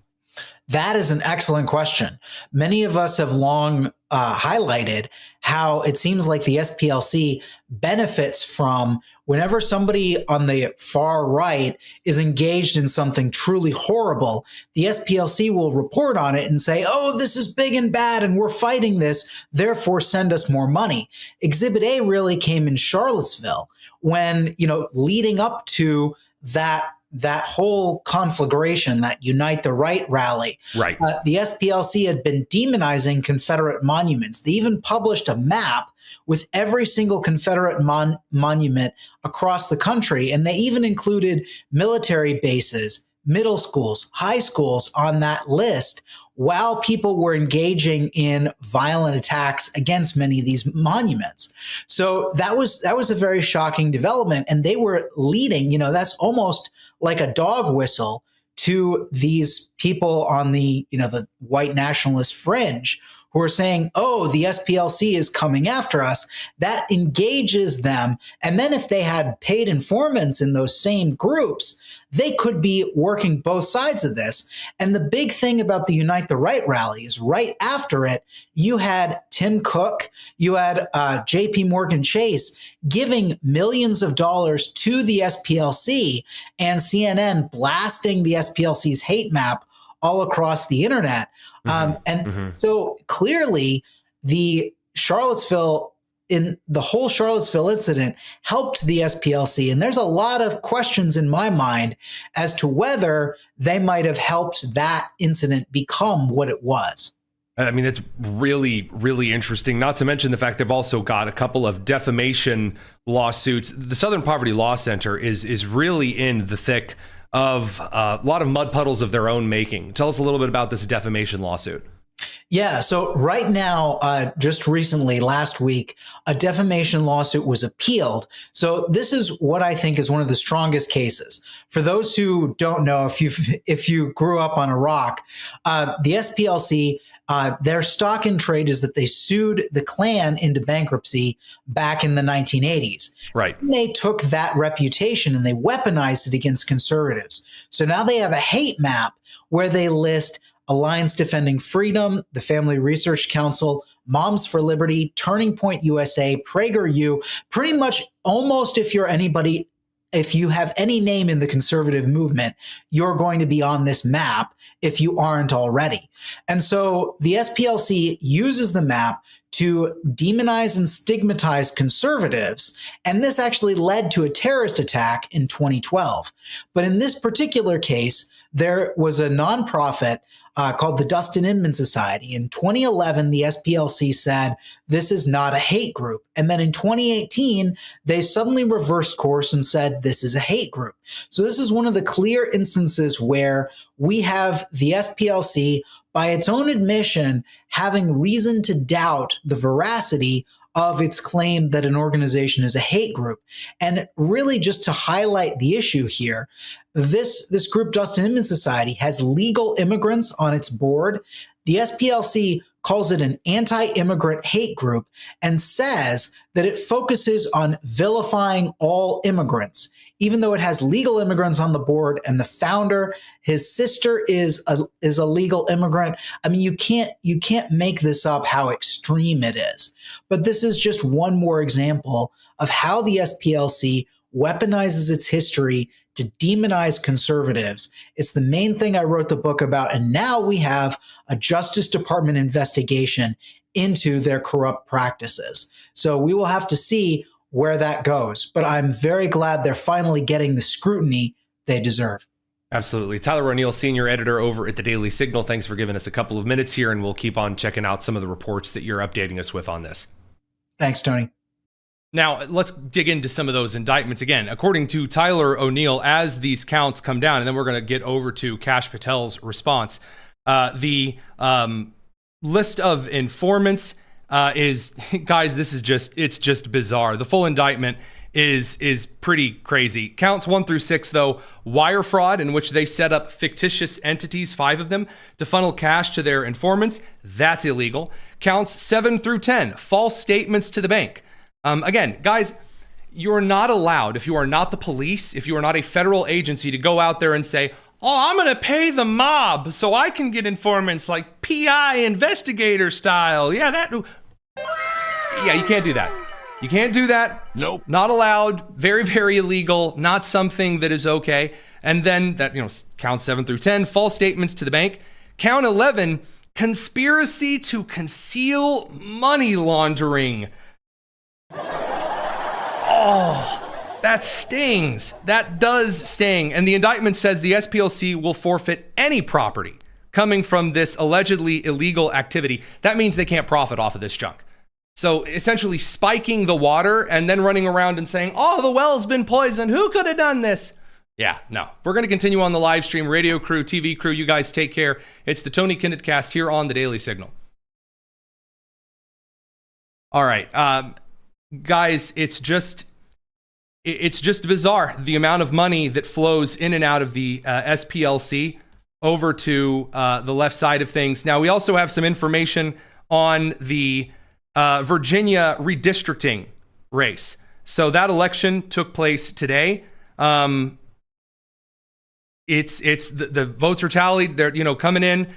That is an excellent question. Many of us have long highlighted how it seems like the SPLC benefits from whenever somebody on the far right is engaged in something truly horrible, the SPLC will report on it and say, oh, this is big and bad and we're fighting this, therefore send us more money. Exhibit A really came in Charlottesville when, leading up to that whole conflagration, that Unite the Right rally. Right. The SPLC had been demonizing Confederate monuments. They even published a map with every single Confederate monument across the country. And they even included military bases, middle schools, high schools on that list, while people were engaging in violent attacks against many of these monuments. So that was a very shocking development. And they were leading, that's almost like a dog whistle to these people on the white nationalist fringe who are saying, oh, the SPLC is coming after us. That engages them. And then if they had paid informants in those same groups, they could be working both sides of this. And the big thing about the Unite the Right rally is right after it, you had Tim Cook, you had JP Morgan Chase giving millions of dollars to the SPLC, and CNN blasting the SPLC's hate map all across the internet. So clearly the whole Charlottesville incident helped the SPLC. And there's a lot of questions in my mind as to whether they might have helped that incident become what it was. I mean, it's really, really interesting, not to mention the fact they've also got a couple of defamation lawsuits. The Southern Poverty Law Center is really in the thick of a lot of mud puddles of their own making. Tell us a little bit about this defamation lawsuit. Yeah. So right now, just recently, last week, a defamation lawsuit was appealed. So this is what I think is one of the strongest cases. For those who don't know, if you grew up on a rock, the SPLC, their stock in trade is that they sued the Klan into bankruptcy back in the 1980s. Right. And they took that reputation and they weaponized it against conservatives. So now they have a hate map where they list Alliance Defending Freedom, the Family Research Council, Moms for Liberty, Turning Point USA, PragerU, pretty much almost if you have any name in the conservative movement, you're going to be on this map if you aren't already. And so the SPLC uses the map to demonize and stigmatize conservatives. And this actually led to a terrorist attack in 2012. But in this particular case, there was a nonprofit called the Dustin Inman Society. In 2011, the SPLC said, this is not a hate group. And then in 2018, they suddenly reversed course and said, this is a hate group. So this is one of the clear instances where we have the SPLC, by its own admission, having reason to doubt the veracity of its claim that an organization is a hate group. And really just to highlight the issue here, this group, Dustin Inman Society, has legal immigrants on its board. The SPLC calls it an anti-immigrant hate group and says that it focuses on vilifying all immigrants, even though it has legal immigrants on the board and the founder, his sister is a legal immigrant. I mean, you can't make this up how extreme it is. But this is just one more example of how the SPLC weaponizes its history to demonize conservatives. It's the main thing I wrote the book about. And now we have a Justice Department investigation into their corrupt practices. So we will have to see where that goes. But I'm very glad they're finally getting the scrutiny they deserve. Absolutely. Tyler O'Neill, senior editor over at the Daily Signal. Thanks for giving us a couple of minutes here, and we'll keep on checking out some of the reports that you're updating us with on this. Thanks, Tony. Now, let's dig into some of those indictments again. According to Tyler O'Neill, as these counts come down, and then we're going to get over to Kash Patel's response, the list of informants is, guys, it's just bizarre. The full indictment is pretty crazy. Counts 1 through 6, though: wire fraud, in which they set up fictitious entities, 5 of them, to funnel cash to their informants. That's illegal. Counts 7 through 10: false statements to the bank. Again, guys, you're not allowed, if you are not the police, if you are not a federal agency, to go out there and say, oh, I'm going to pay the mob so I can get informants like PI investigator style. Yeah, you can't do that. You can't do that. Nope. Not allowed. Very, very illegal. Not something that is okay. And then that, count 7 through 10, false statements to the bank. Count 11, conspiracy to conceal money laundering. Oh, that stings. That does sting. And the indictment says the SPLC will forfeit any property coming from this allegedly illegal activity. That means they can't profit off of this junk. So essentially spiking the water and then running around and saying, oh, the well's been poisoned. Who could have done this? Yeah, no. We're going to continue on the live stream. Radio crew, TV crew, you guys take care. It's the Tony Kinnett Cast here on the Daily Signal. All right. Guys, it's just bizarre, the amount of money that flows in and out of the SPLC over to the left side of things. Now, we also have some information on the Virginia redistricting race. So that election took place today. It's the votes are tallied. They're coming in.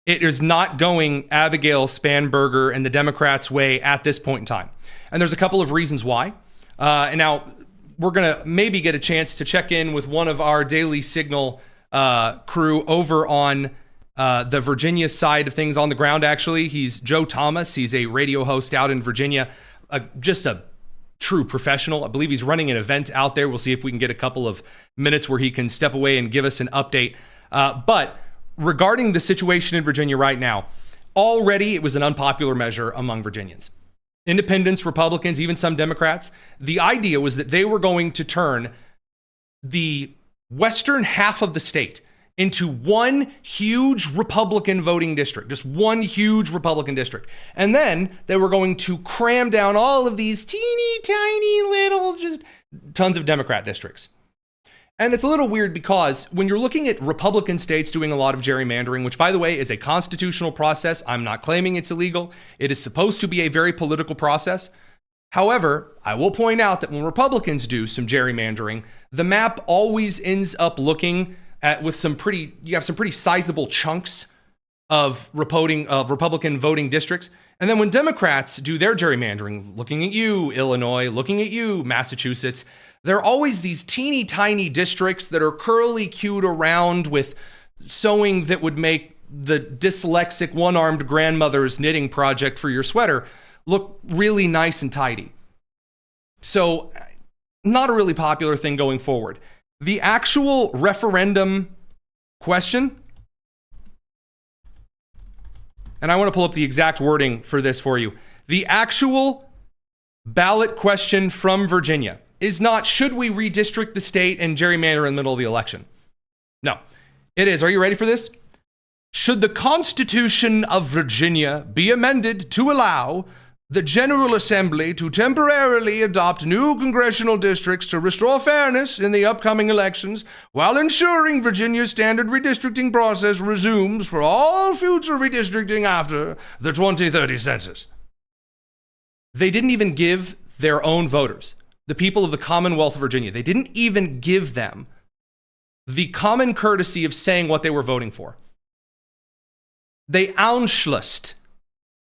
It is not going Abigail Spanberger and the Democrats' way at this point in time. And there's a couple of reasons why. And now we're going to maybe get a chance to check in with one of our Daily Signal crew over on the Virginia side of things on the ground, actually. He's Joe Thomas. He's a radio host out in Virginia, just a true professional. I believe he's running an event out there. We'll see if we can get a couple of minutes where he can step away and give us an update. But regarding the situation in Virginia right now, already it was an unpopular measure among Virginians. Independents, Republicans, even some Democrats. The idea was that they were going to turn the western half of the state into one huge Republican voting district, just one huge Republican district. And then they were going to cram down all of these teeny tiny little, just tons of Democrat districts. And it's a little weird because when you're looking at Republican states doing a lot of gerrymandering, which, by the way, is a constitutional process, I'm not claiming it's illegal. It is supposed to be a very political process. However, I will point out that when Republicans do some gerrymandering, the map always ends up looking with some pretty sizable chunks of Republican voting districts. And then when Democrats do their gerrymandering, looking at you, Illinois, looking at you, Massachusetts, there are always these teeny tiny districts that are curly cued around with sewing that would make the dyslexic one-armed grandmother's knitting project for your sweater look really nice and tidy. So, not a really popular thing going forward. The actual referendum question, and I want to pull up the exact wording for this for you. The actual ballot question from Virginia is not, should we redistrict the state and gerrymander in the middle of the election? No, it is. Are you ready for this? Should the Constitution of Virginia be amended to allow the General Assembly to temporarily adopt new congressional districts to restore fairness in the upcoming elections while ensuring Virginia's standard redistricting process resumes for all future redistricting after the 2030 census? They didn't even give their own voters, the people of the Commonwealth of Virginia, they didn't even give them the common courtesy of saying what they were voting for. They Anschlussed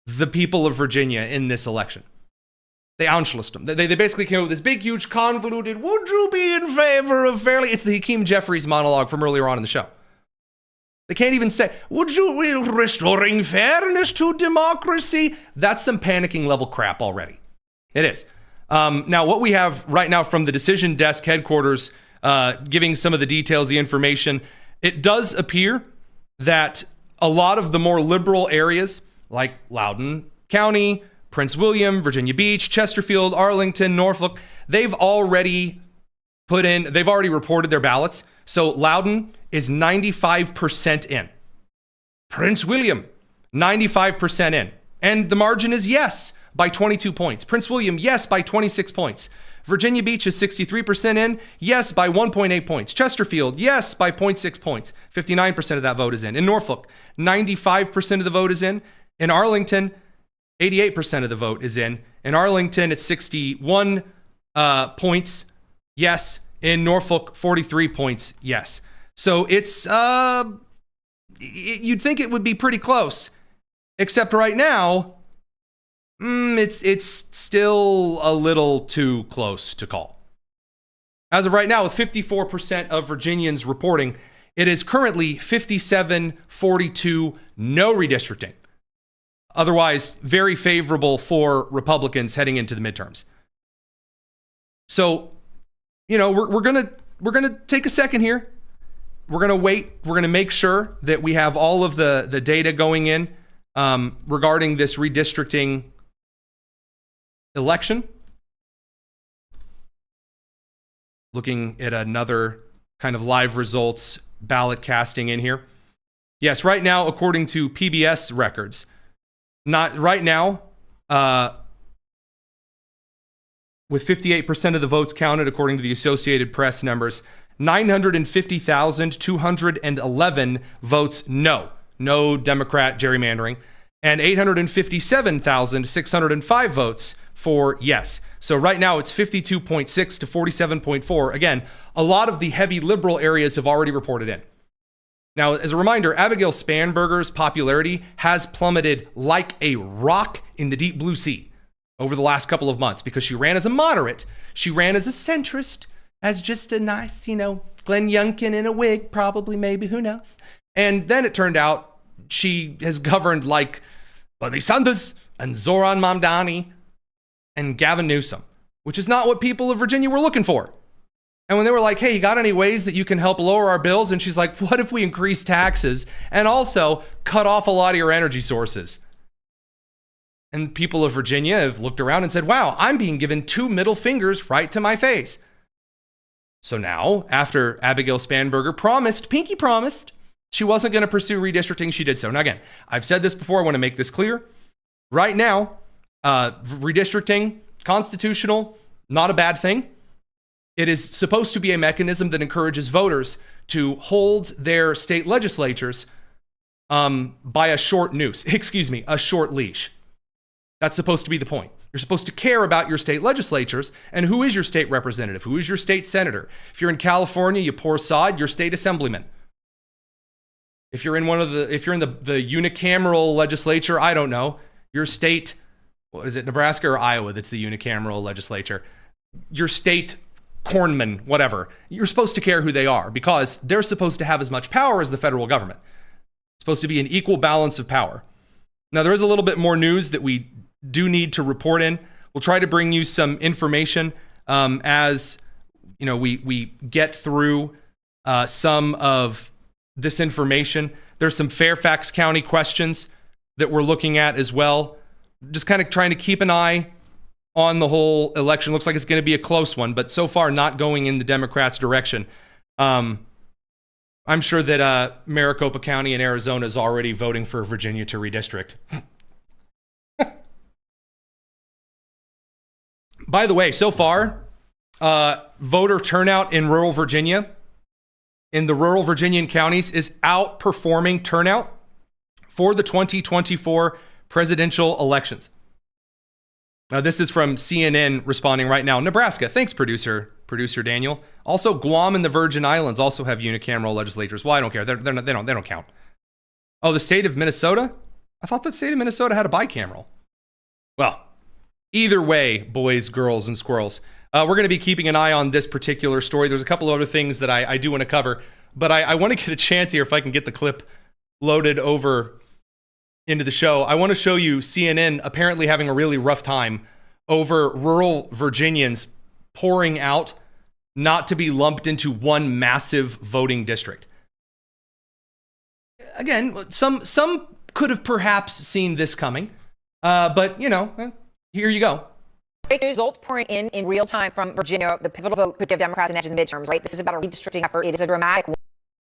the people of Virginia in this election. They Anschlussed them. They basically came up with this big, huge, convoluted, would you be in favor of fairly? It's the Hakeem Jeffries monologue from earlier on in the show. They can't even say, would you be restoring fairness to democracy? That's some panicking level crap already. It is. Now, what we have right now from the decision desk headquarters, giving some of the details, the information, it does appear that a lot of the more liberal areas, like Loudoun County, Prince William, Virginia Beach, Chesterfield, Arlington, Norfolk, they've already reported their ballots. So Loudoun is 95% in. Prince William, 95% in. And the margin is yes by 22 points. Prince William, yes by 26 points. Virginia Beach is 63% in, yes by 1.8 points. Chesterfield, yes by 0.6 points. 59% of that vote is in. In Norfolk, 95% of the vote is in. In Arlington, 88% of the vote is in. In Arlington, it's 61 points, yes. In Norfolk, 43 points, yes. So it's, you'd think it would be pretty close. Except right now, it's still a little too close to call. As of right now, with 54% of Virginians reporting, it is currently 57-42 no redistricting. Otherwise, very favorable for Republicans heading into the midterms. So, you know, we're gonna take a second here. We're gonna wait. We're gonna make sure that we have all of the data going in regarding this redistricting election. Looking at another kind of live results ballot casting in here. Yes, right now, according to PBS records, not right now, with 58% of the votes counted, according to the Associated Press numbers, 950,211 votes no Democrat gerrymandering, and 857,605 votes for yes. So right now it's 52.6 to 47.4. Again, a lot of the heavy liberal areas have already reported in. Now, as a reminder, Abigail Spanberger's popularity has plummeted like a rock in the deep blue sea over the last couple of months because she ran as a moderate. She ran as a centrist, as just a nice, Glenn Youngkin in a wig, probably, maybe, who knows. And then it turned out she has governed like Bernie Sanders and Zoran Mamdani and Gavin Newsom, which is not what people of Virginia were looking for. And when they were like, hey, you got any ways that you can help lower our bills? And she's like, what if we increase taxes and also cut off a lot of your energy sources? And people of Virginia have looked around and said, wow, I'm being given 2 middle fingers right to my face. So now, after Abigail Spanberger pinky promised, she wasn't going to pursue redistricting, she did so. Now again, I've said this before, I want to make this clear. Right now, redistricting, constitutional, not a bad thing. It is supposed to be a mechanism that encourages voters to hold their state legislatures by a short noose, a short leash. That's supposed to be the point. You're supposed to care about your state legislatures and who is your state representative, who is your state senator. If you're in California, you poor sod, your state assemblyman. If you're in the unicameral legislature, I don't know, your state, what is it, Nebraska or Iowa that's the unicameral legislature? Your state cornman, whatever. You're supposed to care who they are because they're supposed to have as much power as the federal government. It's supposed to be an equal balance of power. Now, there is a little bit more news that we do need to report in. We'll try to bring you some information as we get through some of this information. There's some Fairfax County questions that we're looking at as well. Just kind of trying to keep an eye on the whole election. Looks like it's going to be a close one, but so far not going in the Democrats' direction. I'm sure that Maricopa County in Arizona is already voting for Virginia to redistrict. By the way, so far, voter turnout in rural Virginia, in the rural Virginian counties, is outperforming turnout for the 2024 presidential elections. Now, this is from CNN responding right now. Nebraska, thanks, producer Daniel. Also, Guam and the Virgin Islands also have unicameral legislatures. Well, I don't care. They don't count. Oh, the state of Minnesota? I thought the state of Minnesota had a bicameral. Well, Either way, boys, girls, and squirrels, we're going to be keeping an eye on this particular story. There's a couple of other things that I do want to cover, but I want to get a chance here if I can get the clip loaded over into the show. I want to show you CNN apparently having a really rough time over rural Virginians pouring out not to be lumped into one massive voting district. Again, some could have perhaps seen this coming, but here you go. Great results pouring in real time from Virginia. The pivotal vote could give Democrats an edge in the midterms, right? This is about a redistricting effort. It is a dramatic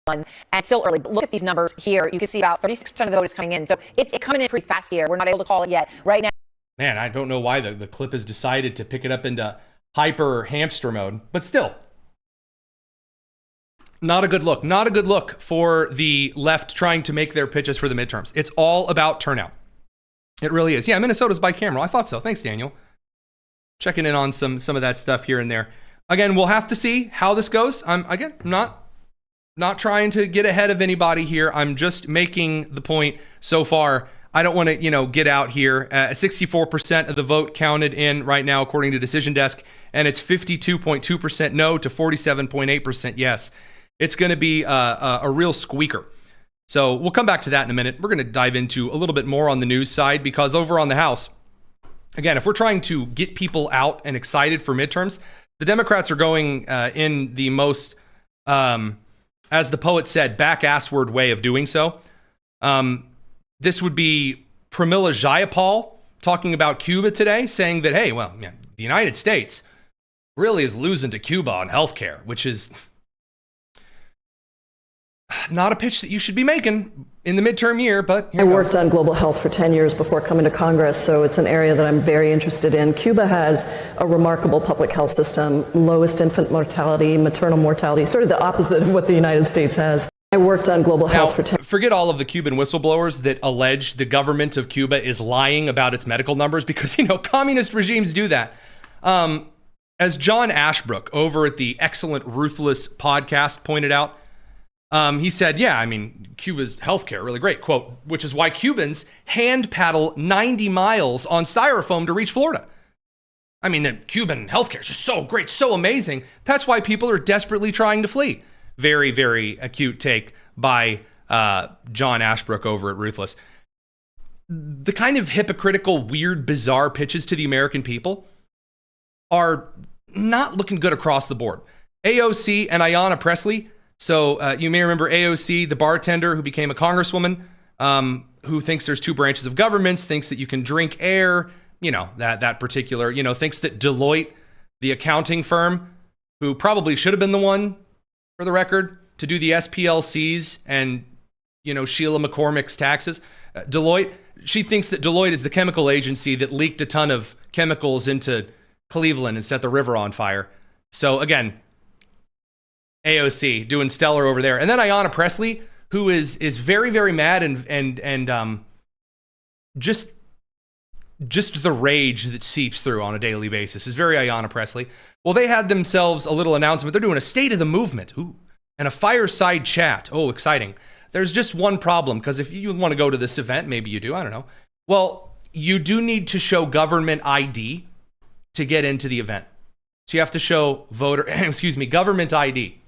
one, and still early. But look at these numbers here. You can see about 36% of the vote is coming in. So it's coming in pretty fast here. We're not able to call it yet. Right now. Man, I don't know why the clip has decided to pick it up into hyper hamster mode, but still. Not a good look. Not a good look for the left trying to make their pitches for the midterms. It's all about turnout. It really is. Yeah, Minnesota's bicameral. I thought so. Thanks, Daniel. Checking in on some of that stuff here and there. Again, we'll have to see how this goes. I'm not trying to get ahead of anybody here. I'm just making the point so far. I don't want to, get out here. 64% of the vote counted in right now, according to Decision Desk, and it's 52.2% no to 47.8% yes. It's going to be a real squeaker. So we'll come back to that in a minute. We're going to dive into a little bit more on the news side, because over on the House, again, if we're trying to get people out and excited for midterms, the Democrats are going in the most, as the poet said, back-assward way of doing so. This would be Pramila Jayapal talking about Cuba today, saying that, hey, well, the United States really is losing to Cuba on healthcare, which is not a pitch that you should be making in the midterm year, but I worked on global health for 10 years before coming to Congress, so it's an area that I'm very interested in. Cuba has a remarkable public health system, lowest infant mortality, maternal mortality, sort of the opposite of what the United States has. I worked on global health for 10 years. Forget all of the Cuban whistleblowers that allege the government of Cuba is lying about its medical numbers, because, communist regimes do that. As John Ashbrook over at the excellent Ruthless podcast pointed out, he said, Cuba's healthcare, really great, quote, which is why Cubans hand paddle 90 miles on styrofoam to reach Florida. The Cuban healthcare is just so great, so amazing. That's why people are desperately trying to flee. Very, very acute take by John Ashbrook over at Ruthless. The kind of hypocritical, weird, bizarre pitches to the American people are not looking good across the board. AOC and Ayanna Pressley. So you may remember AOC, the bartender who became a congresswoman, who thinks there's two branches of governments, thinks that you can drink air, that particular, thinks that Deloitte, the accounting firm, who probably should have been the one, for the record, to do the SPLCs and, Sheila McCormick's taxes. Deloitte, she thinks that Deloitte is the chemical agency that leaked a ton of chemicals into Cleveland and set the river on fire. So again, AOC doing stellar over there. And then Ayanna Pressley, who is very, very mad and just the rage that seeps through on a daily basis is very Ayanna Pressley. Well, they had themselves a little announcement. They're doing a state of the movement. Ooh, and a fireside chat. Oh, exciting. There's just one problem, because if you want to go to this event, maybe you do, I don't know. Well, you do need to show government ID to get into the event. So you have to show government ID.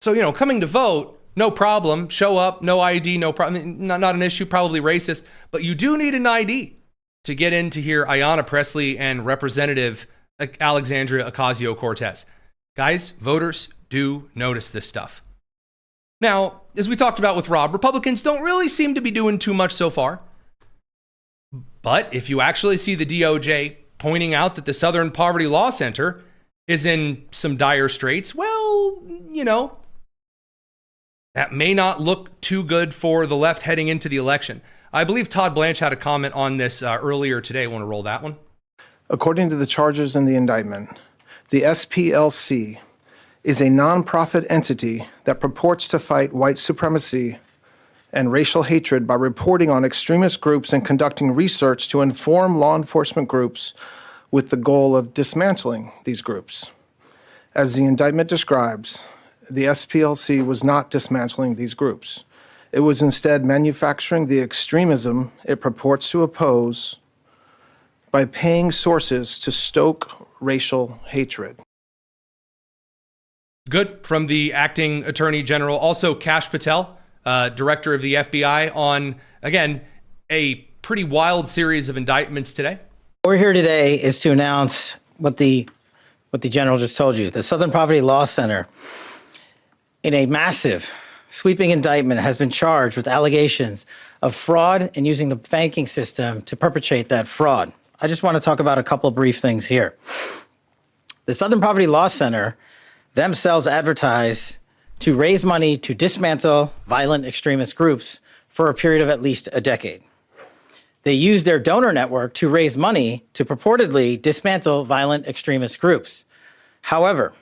So, coming to vote, no problem. Show up, no ID, no problem. Not an issue, probably racist. But you do need an ID to get in to hear Ayanna Pressley and Representative Alexandria Ocasio-Cortez. Guys, voters do notice this stuff. Now, as we talked about with Rob, Republicans don't really seem to be doing too much so far. But if you actually see the DOJ pointing out that the Southern Poverty Law Center is in some dire straits, well, that may not look too good for the left heading into the election. I believe Todd Blanche had a comment on this earlier today. Want to roll that one? According to the charges in the indictment, the SPLC is a nonprofit entity that purports to fight white supremacy and racial hatred by reporting on extremist groups and conducting research to inform law enforcement groups with the goal of dismantling these groups. As the indictment describes, the SPLC was not dismantling these groups. It was instead manufacturing the extremism it purports to oppose by paying sources to stoke racial hatred. Good from the acting attorney general. Also, Kash Patel, director of the FBI, on, again, a pretty wild series of indictments today. What we're here today is to announce what the general just told you. The Southern Poverty Law Center, in a massive, sweeping indictment, has been charged with allegations of fraud and using the banking system to perpetrate that fraud. I just want to talk about a couple of brief things here. The Southern Poverty Law Center themselves advertise to raise money to dismantle violent extremist groups for a period of at least a decade. They use their donor network to raise money to purportedly dismantle violent extremist groups. However,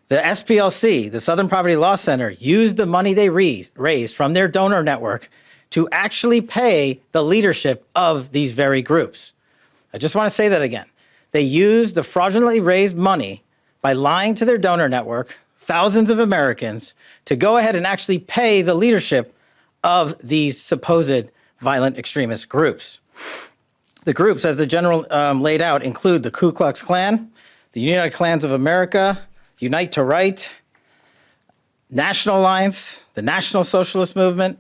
the SPLC, the Southern Poverty Law Center, used the money they raised from their donor network to actually pay the leadership of these very groups. I just want to say that again. They used the fraudulently raised money by lying to their donor network, thousands of Americans, to go ahead and actually pay the leadership of these supposed violent extremist groups. The groups, as the general laid out, include the Ku Klux Klan, the United Klans of America, Unite to Right, National Alliance, the National Socialist Movement,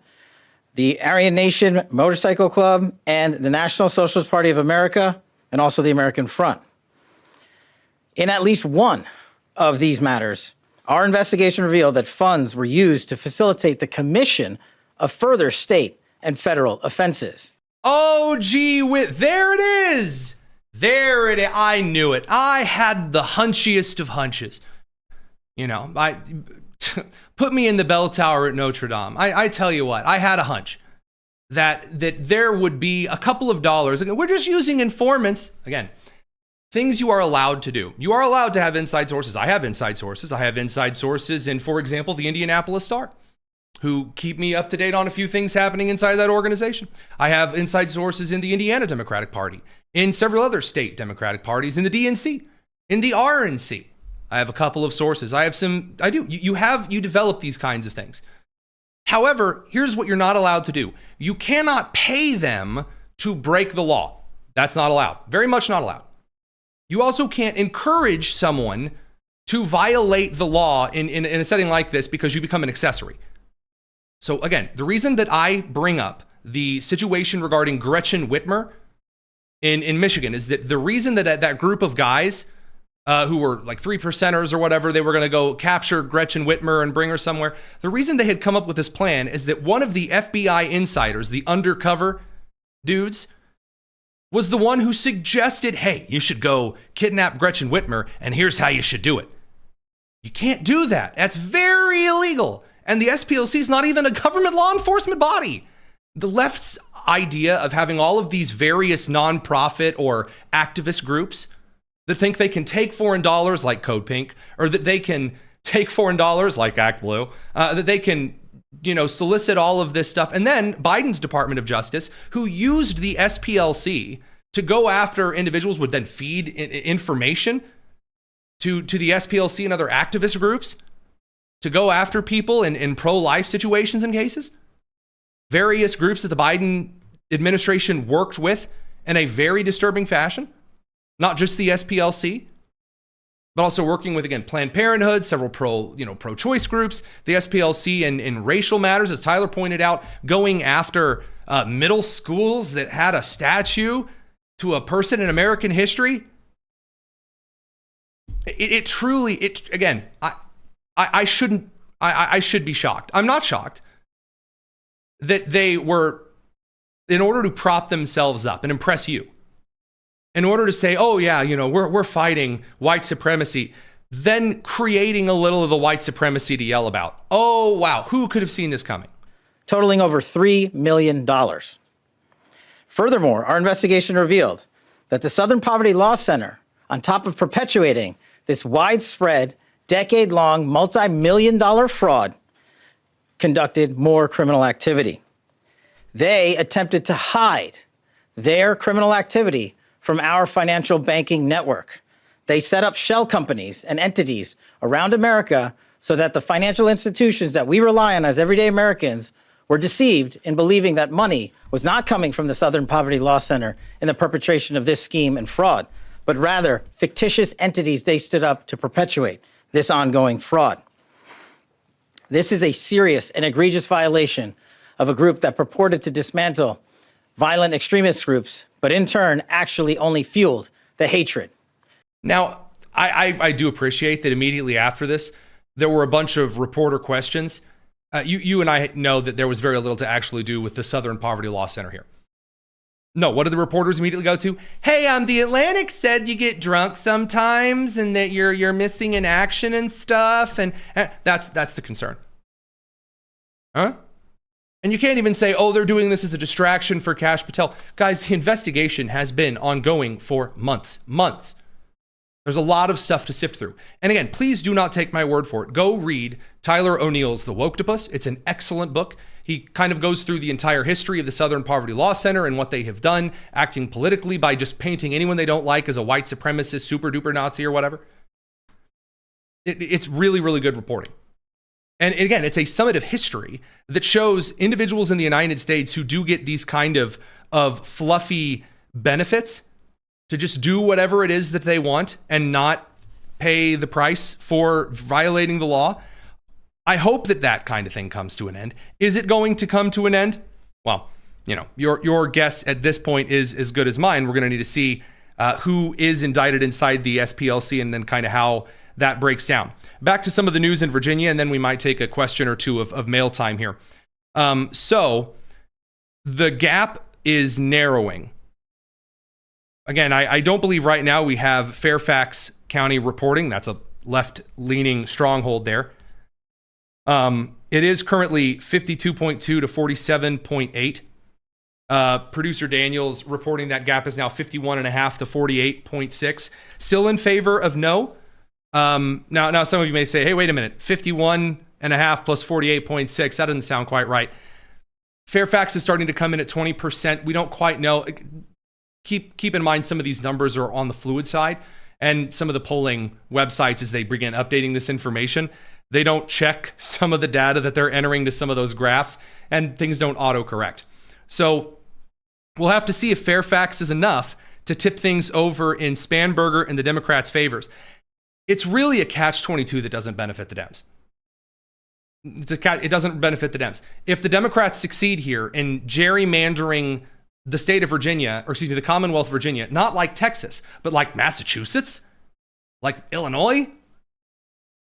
the Aryan Nation Motorcycle Club, and the National Socialist Party of America, and also the American Front. In at least one of these matters, our investigation revealed that funds were used to facilitate the commission of further state and federal offenses. Oh, gee, there it is. There it is. I knew it. I had the hunchiest of hunches. You know, put me in the bell tower at Notre Dame. I tell you what, I had a hunch that there would be a couple of dollars. And we're just using informants. Again, things you are allowed to do. You are allowed to have inside sources. I have inside sources. I have inside sources in, for example, the Indianapolis Star, who keep me up to date on a few things happening inside that organization. I have inside sources in the Indiana Democratic Party, in several other state Democratic parties, in the DNC, in the RNC. I have a couple of sources. You develop these kinds of things. However, here's what you're not allowed to do. You cannot pay them to break the law. That's not allowed. Very much not allowed. You also can't encourage someone to violate the law in a setting like this because you become an accessory. So again, the reason that I bring up the situation regarding Gretchen Whitmer in Michigan is that the reason that group of guys who were like 3%ers or whatever, they were going to go capture Gretchen Whitmer and bring her somewhere. The reason they had come up with this plan is that one of the FBI insiders, the undercover dudes, was the one who suggested, hey, you should go kidnap Gretchen Whitmer, and here's how you should do it. You can't do that. That's very illegal. And the SPLC is not even a government law enforcement body. The left's idea of having all of these various nonprofit or activist groups that think they can take foreign dollars like Code Pink, or that they can take foreign dollars like Act Blue, that they can, solicit all of this stuff. And then Biden's Department of Justice, who used the SPLC to go after individuals, would then feed information to the SPLC and other activist groups to go after people in pro-life situations and cases. Various groups that the Biden administration worked with in a very disturbing fashion. Not just the SPLC, but also working with, again, Planned Parenthood, several pro-choice groups, the SPLC in racial matters, as Tyler pointed out, going after middle schools that had a statue to a person in American history. It truly, again, I should be shocked. I'm not shocked that they were, in order to prop themselves up and impress you, in order to say, oh yeah, we're fighting white supremacy, then creating a little of the white supremacy to yell about. Oh wow, who could have seen this coming? Totaling over $3 million. Furthermore, our investigation revealed that the Southern Poverty Law Center, on top of perpetuating this widespread, decade-long, multi-million-dollar fraud, conducted more criminal activity. They attempted to hide their criminal activity from our financial banking network. They set up shell companies and entities around America so that the financial institutions that we rely on as everyday Americans were deceived in believing that money was not coming from the Southern Poverty Law Center in the perpetration of this scheme and fraud, but rather fictitious entities they stood up to perpetuate this ongoing fraud. This is a serious and egregious violation of a group that purported to dismantle violent extremist groups, but in turn actually only fueled the hatred. Now, I do appreciate that immediately after this, there were a bunch of reporter questions. You and I know that there was very little to actually do with the Southern Poverty Law Center here. No, what did the reporters immediately go to? Hey, the Atlantic said you get drunk sometimes and that you're missing in action and stuff, and that's the concern. Huh? And you can't even say, oh, they're doing this as a distraction for Kash Patel. Guys, the investigation has been ongoing for months. There's a lot of stuff to sift through. And again, please do not take my word for it. Go read Tyler O'Neill's The Woktopus. It's an excellent book. He kind of goes through the entire history of the Southern Poverty Law Center and what they have done, acting politically by just painting anyone they don't like as a white supremacist, super duper Nazi or whatever. It's really, really good reporting. And again, it's a summit of history that shows individuals in the United States who do get these kind of fluffy benefits to just do whatever it is that they want and not pay the price for violating the law. I hope that kind of thing comes to an end. Is it going to come to an end? Well, your guess at this point is as good as mine. We're going to need to see who is indicted inside the SPLC and then kind of how that breaks down. Back to some of the news in Virginia, and then we might take a question or two of mail time here. So the gap is narrowing. Again, I don't believe right now we have Fairfax County reporting. That's a left-leaning stronghold there. It is currently 52.2 to 47.8. Producer Daniels reporting that gap is now 51.5 to 48.6. Still in favor of no. Now some of you may say, hey, wait a minute, 51.5 plus 48.6, that doesn't sound quite right. Fairfax is starting to come in at 20%. We don't quite know. Keep in mind some of these numbers are on the fluid side, and some of the polling websites, as they begin updating this information, they don't check some of the data that they're entering to some of those graphs, and things don't autocorrect. So we'll have to see if Fairfax is enough to tip things over in Spanberger and the Democrats' favors. It's really a catch-22 that doesn't benefit the Dems. It doesn't benefit the Dems. If the Democrats succeed here in gerrymandering the state of Virginia, or excuse me, the Commonwealth of Virginia, not like Texas, but like Massachusetts, like Illinois,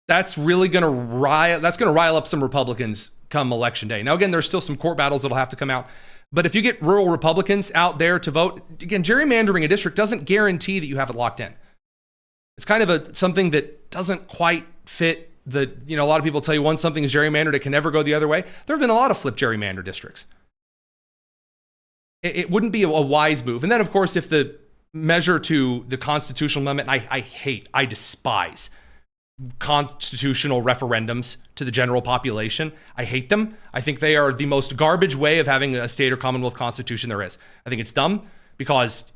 that's really going to rile up some Republicans come election day. Now, again, there's still some court battles that'll have to come out. But if you get rural Republicans out there to vote, again, gerrymandering a district doesn't guarantee that you have it locked in. It's kind of something that doesn't quite fit a lot of people tell you once something is gerrymandered, it can never go the other way. There have been a lot of flip gerrymander districts. It wouldn't be a wise move. And then, of course, if the measure to the constitutional amendment, I despise constitutional referendums to the general population. I hate them. I think they are the most garbage way of having a state or Commonwealth constitution there is. I think it's dumb because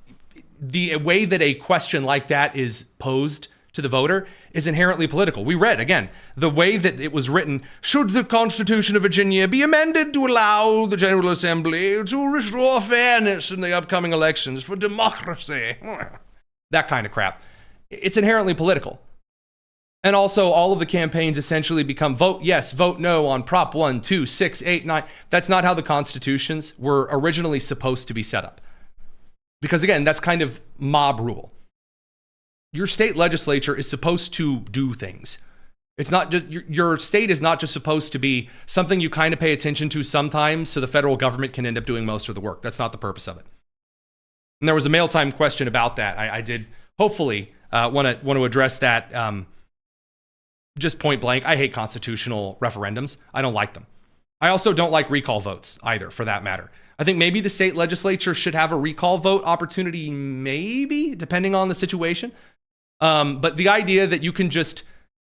the way that a question like that is posed to the voter is inherently political. We read, again, the way that it was written, should the Constitution of Virginia be amended to allow the General Assembly to restore fairness in the upcoming elections for democracy? That kind of crap. It's inherently political. And also, all of the campaigns essentially become vote yes, vote no on Prop 1, 2, 6, 8, 9. That's not how the constitutions were originally supposed to be set up. Because again, that's kind of mob rule. Your state legislature is supposed to do things. It's not just, your state is not just supposed to be something you kind of pay attention to sometimes so the federal government can end up doing most of the work. That's not the purpose of it. And there was a mail time question about that. I did hopefully want to address that just point blank. I hate constitutional referendums. I don't like them. I also don't like recall votes either, for that matter. I think maybe the state legislature should have a recall vote opportunity, maybe, depending on the situation. But the idea that you can just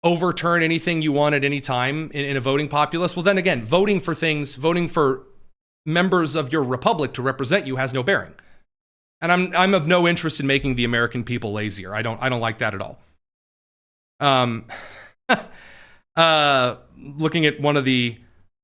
overturn anything you want at any time in a voting populace, well, then again, voting for members of your republic to represent you has no bearing. And I'm of no interest in making the American people lazier. I don't like that at all. Looking at one of the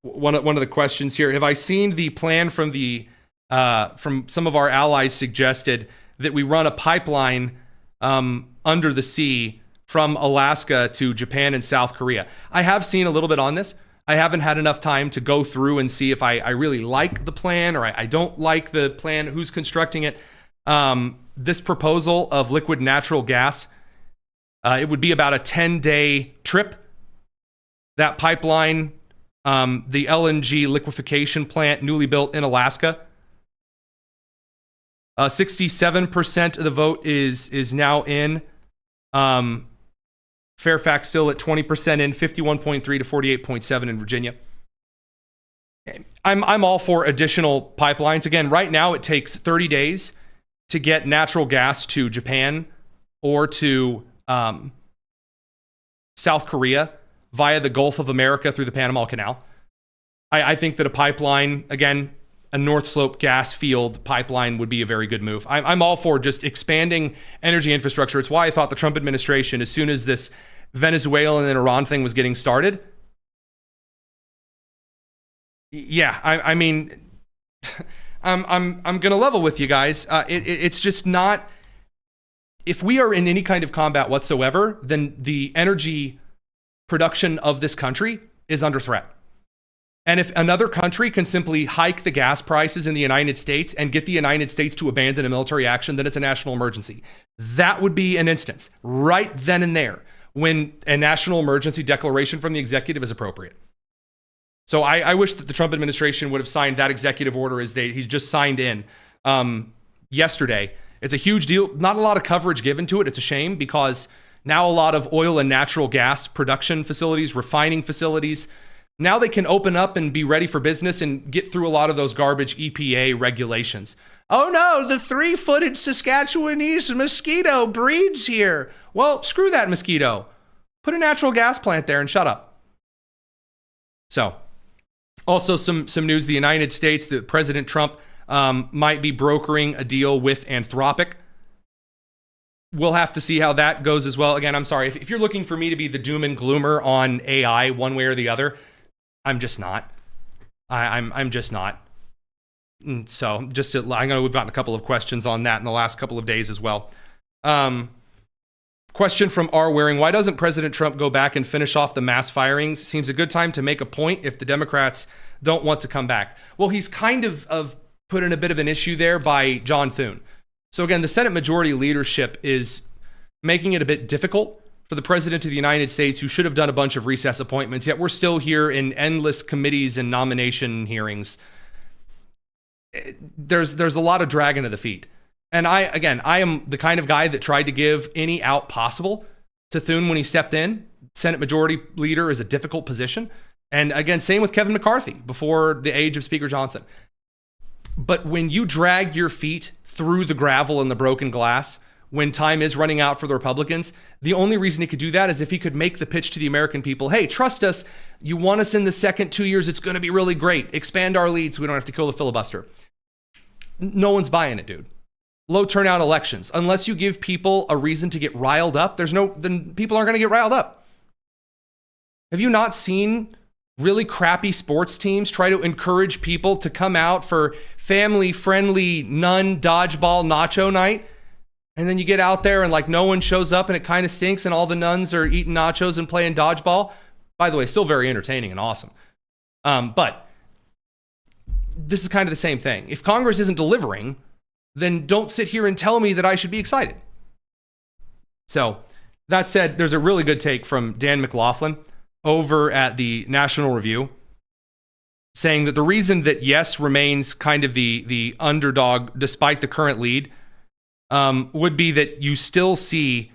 one of the questions here. Have I seen the plan from from some of our allies suggested that we run a pipeline under the sea from Alaska to Japan and South Korea? I have seen a little bit on this. I haven't had enough time to go through and see if I really like the plan or I don't like the plan, who's constructing it. This proposal of liquid natural gas, it would be about a 10-day trip. That pipeline, the LNG liquefaction plant newly built in Alaska, 67% of the vote is now in. Fairfax still at 20% in, 51.3 to 48.7 in Virginia. I'm all for additional pipelines. Again, right now it takes 30 days to get natural gas to Japan or to South Korea via the Gulf of America through the Panama Canal. I think that a pipeline, again, a North Slope gas field pipeline would be a very good move. I'm all for just expanding energy infrastructure. It's why I thought the Trump administration, as soon as this Venezuelan and Iran thing was getting started, yeah, I mean, I'm gonna level with you guys. It's just not. If we are in any kind of combat whatsoever, then the energy production of this country is under threat. And if another country can simply hike the gas prices in the United States and get the United States to abandon a military action, then it's a national emergency. That would be an instance right then and there when a national emergency declaration from the executive is appropriate. So I wish that the Trump administration would have signed that executive order as he's just signed in yesterday. It's a huge deal. Not a lot of coverage given to it. It's a shame because now a lot of oil and natural gas production facilities, refining facilities, now they can open up and be ready for business and get through a lot of those garbage EPA regulations. Oh no, the 3-footed Saskatchewanese mosquito breeds here. Well, screw that mosquito. Put a natural gas plant there and shut up. So, also some news, the United States, that President Trump might be brokering a deal with Anthropic. We'll have to see how that goes as well. Again, I'm sorry, if you're looking for me to be the doom and gloomer on AI one way or the other, I'm just not. I'm just not. And so I know we've gotten a couple of questions on that in the last couple of days as well. Question from R. Waring: why doesn't President Trump go back and finish off the mass firings? Seems a good time to make a point if the Democrats don't want to come back. Well, he's kind of put in a bit of an issue there by John Thune. So again, the Senate majority leadership is making it a bit difficult for the President of the United States, who should have done a bunch of recess appointments, yet we're still here in endless committees and nomination hearings. There's a lot of dragging of the feet. And I am the kind of guy that tried to give any out possible to Thune when he stepped in. Senate Majority Leader is a difficult position. And again, same with Kevin McCarthy before the age of Speaker Johnson. But when you drag your feet through the gravel and the broken glass, when time is running out for the Republicans, the only reason he could do that is if he could make the pitch to the American people, hey, trust us, you want us in the second 2 years, it's going to be really great. Expand our lead so we don't have to kill the filibuster. No one's buying it, dude. Low turnout elections. Unless you give people a reason to get riled up, then people aren't going to get riled up. Have you not seen really crappy sports teams try to encourage people to come out for family-friendly nun dodgeball nacho night? And then you get out there and like no one shows up and it kind of stinks and all the nuns are eating nachos and playing dodgeball. By the way, still very entertaining and awesome. But this is kind of the same thing. If Congress isn't delivering, then don't sit here and tell me that I should be excited. So that said, there's a really good take from Dan McLaughlin over at the National Review saying that the reason that yes remains kind of the underdog despite the current lead would be that you still see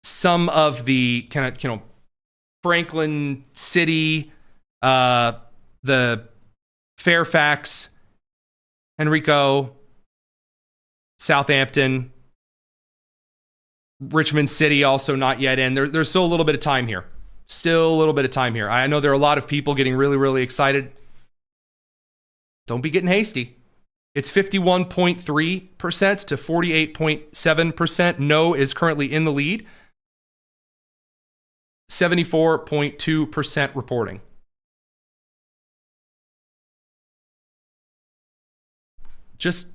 some of the kind of, Franklin City, the Fairfax, Henrico, Southampton, Richmond City also not yet in. There's still a little bit of time here. I know there are a lot of people getting really, really excited. Don't be getting hasty. It's 51.3% to 48.7%. No is currently in the lead. 74.2% reporting. just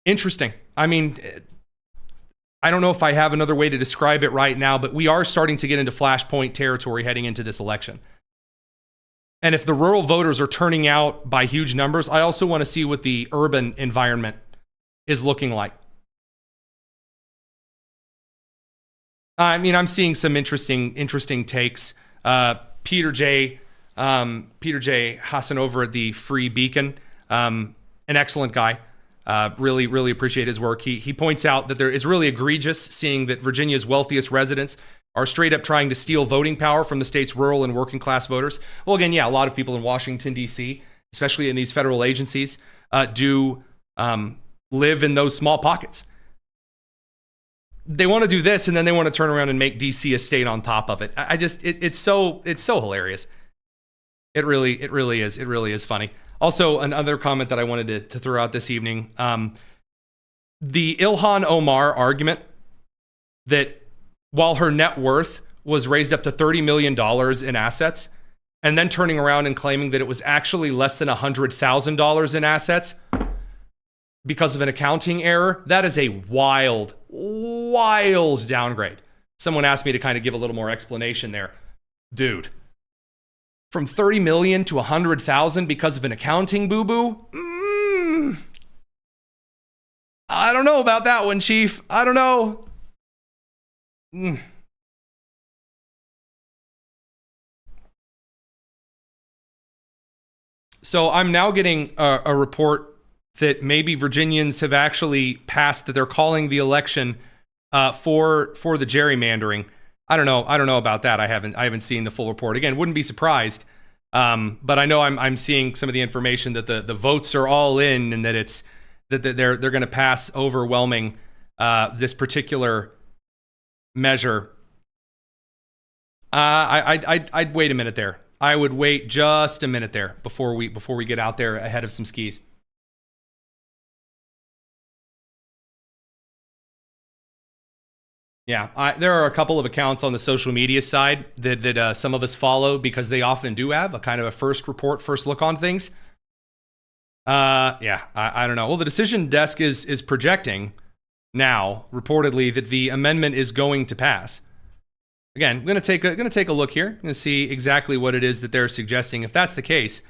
interesting. I mean, I don't know if I have another way to describe it right now, but we are starting to get into flashpoint territory heading into this election. And if the rural voters are turning out by huge numbers, I also want to see what the urban environment is looking like. I mean, I'm seeing some interesting takes. Peter J. Hassan over at the Free Beacon, an excellent guy. Really appreciate his work. He points out that there is really egregious seeing that Virginia's wealthiest residents are straight up trying to steal voting power from the state's rural and working class voters. Well, again, yeah, a lot of people in Washington, D.C., especially in these federal agencies, do live in those small pockets. They want to do this, and then they want to turn around and make D.C. a state on top of it. It's so hilarious. It really is. It really is funny. Also, another comment that I wanted to throw out this evening, the Ilhan Omar argument that while her net worth was raised up to $30 million in assets, and then turning around and claiming that it was actually less than $100,000 in assets because of an accounting error, that is a wild downgrade. Someone asked me to kind of give a little more explanation there. Dude, from 30 million to 100,000 because of an accounting boo-boo? I don't know about that one, Chief. I don't know. So I'm now getting a report that maybe Virginians have actually passed that they're calling the election for the gerrymandering. I don't know about that. I haven't seen the full report. Again, wouldn't be surprised. But I know I'm seeing some of the information that the votes are all in, and that it's that they're going to pass overwhelming this particular measure. I'd wait a minute there. I would wait just a minute there before we get out there ahead of some skis. Yeah, there are a couple of accounts on the social media side that some of us follow because they often do have a kind of a first look on things. I don't know. Well, the decision desk is projecting now, reportedly, that the amendment is going to pass. Again, I'm going to take a look here. I'm going to see exactly what it is that they're suggesting. If that's the case,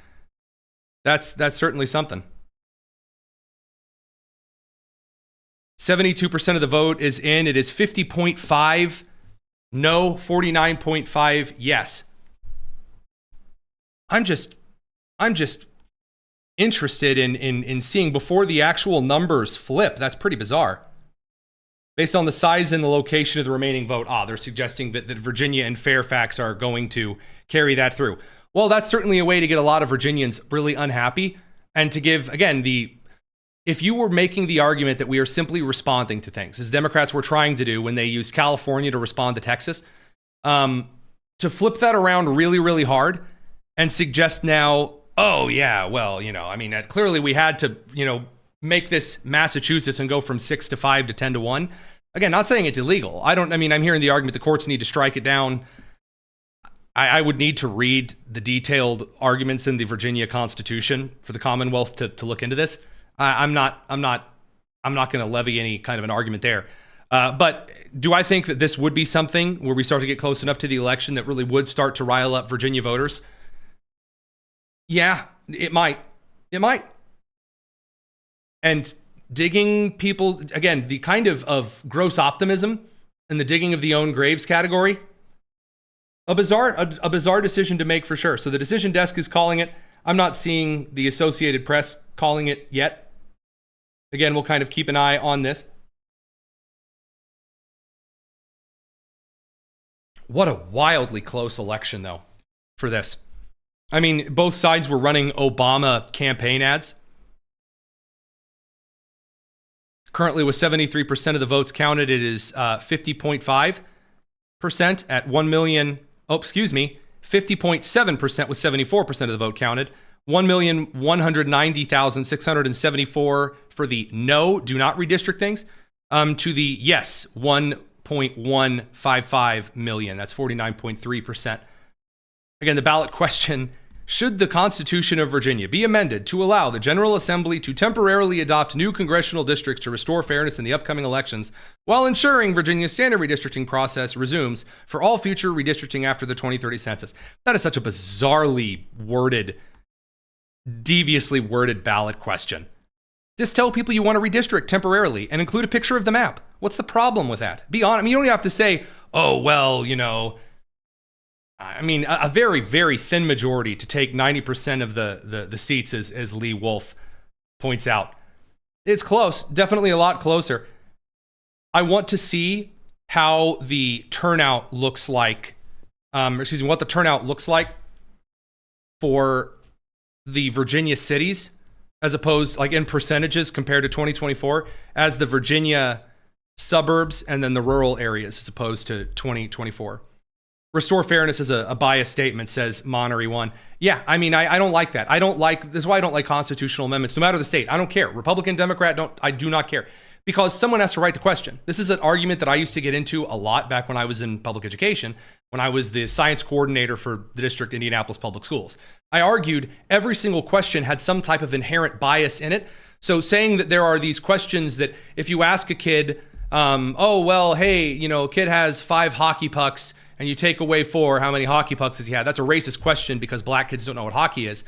that's certainly something. 72% of the vote is in. It is 50.5 no, 49.5 yes. I'm just interested in seeing before the actual numbers flip. That's pretty bizarre. Based on the size and the location of the remaining vote, they're suggesting that Virginia and Fairfax are going to carry that through. Well, that's certainly a way to get a lot of Virginians really unhappy, and to give, again, if you were making the argument that we are simply responding to things, as Democrats were trying to do when they used California to respond to Texas, to flip that around really, really hard and suggest now, oh yeah, well, clearly we had to, make this Massachusetts and go from 6 to 5 to 10 to 1. Again, not saying it's illegal. I'm hearing the argument the courts need to strike it down. I would need to read the detailed arguments in the Virginia Constitution for the Commonwealth to look into this. I'm not going to levy any kind of an argument there. But do I think that this would be something where we start to get close enough to the election that really would start to rile up Virginia voters? Yeah, it might. It might. And digging people, again, the kind of gross optimism and the digging of the own graves category, a bizarre decision to make for sure. So the decision desk is calling it. I'm not seeing the Associated Press calling it yet. Again, we'll kind of keep an eye on this. What a wildly close election, though, for this. Both sides were running Obama campaign ads. Currently, with 73% of the votes counted, it is 50.5% at 1 million. 50.7% with 74% of the vote counted. 1,190,674 for the no, do not redistrict things, to the yes, 1.155 million. That's 49.3%. Again, the ballot question Should the Constitution of Virginia be amended to allow the General Assembly to temporarily adopt new congressional districts to restore fairness in the upcoming elections while ensuring Virginia's standard redistricting process resumes for all future redistricting after the 2030 census? That is such a bizarrely worded, deviously worded ballot question. Just tell people you want to redistrict temporarily and include a picture of the map. What's the problem with that? Be honest. I mean, you don't have to say, oh, well, you know, I mean, a very, very thin majority to take 90% of the seats, as Lee Wolf points out. It's close, definitely a lot closer. I want to see how the turnout looks like, what the turnout looks like for the Virginia cities, as opposed, like in percentages compared to 2024, as the Virginia suburbs and then the rural areas as opposed to 2024. Restore fairness is a biased statement, says Monnery One. Yeah, I mean, I don't like that. This is why I don't like constitutional amendments, no matter the state. I don't care. Republican, Democrat, I do not care. Because someone has to write the question. This is an argument that I used to get into a lot back when I was in public education, when I was the science coordinator for the district Indianapolis Public Schools. I argued every single question had some type of inherent bias in it. So saying that there are these questions that if you ask a kid, oh, well, hey, you know, a kid has 5 hockey pucks, and you take away 4, how many hockey pucks does he have? That's a racist question because black kids don't know what hockey is.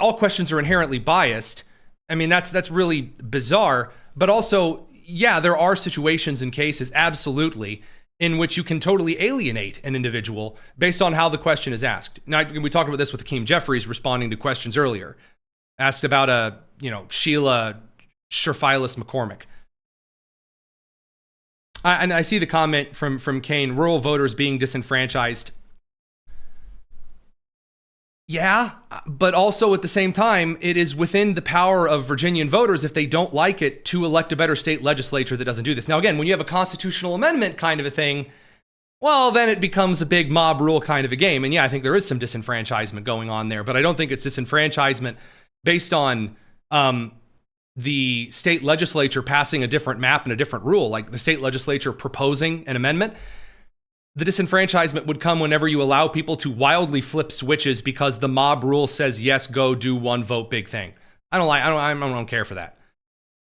All questions are inherently biased. I mean, that's really bizarre. But also, yeah, there are situations and cases, absolutely, in which you can totally alienate an individual based on how the question is asked. Now, we talked about this with Hakeem Jeffries responding to questions earlier. Asked about Sheila Cherfilus-McCormick. And I see the comment from Kane, rural voters being disenfranchised. Yeah, but also at the same time, it is within the power of Virginian voters, if they don't like it, to elect a better state legislature that doesn't do this. Now, again, when you have a constitutional amendment kind of a thing, well, then it becomes a big mob rule kind of a game. And yeah, I think there is some disenfranchisement going on there, but I don't think it's disenfranchisement based on the state legislature passing a different map and a different rule, like the state legislature proposing an amendment. The disenfranchisement would come whenever you allow people to wildly flip switches because the mob rule says, yes, go do one vote big thing. I don't care for that.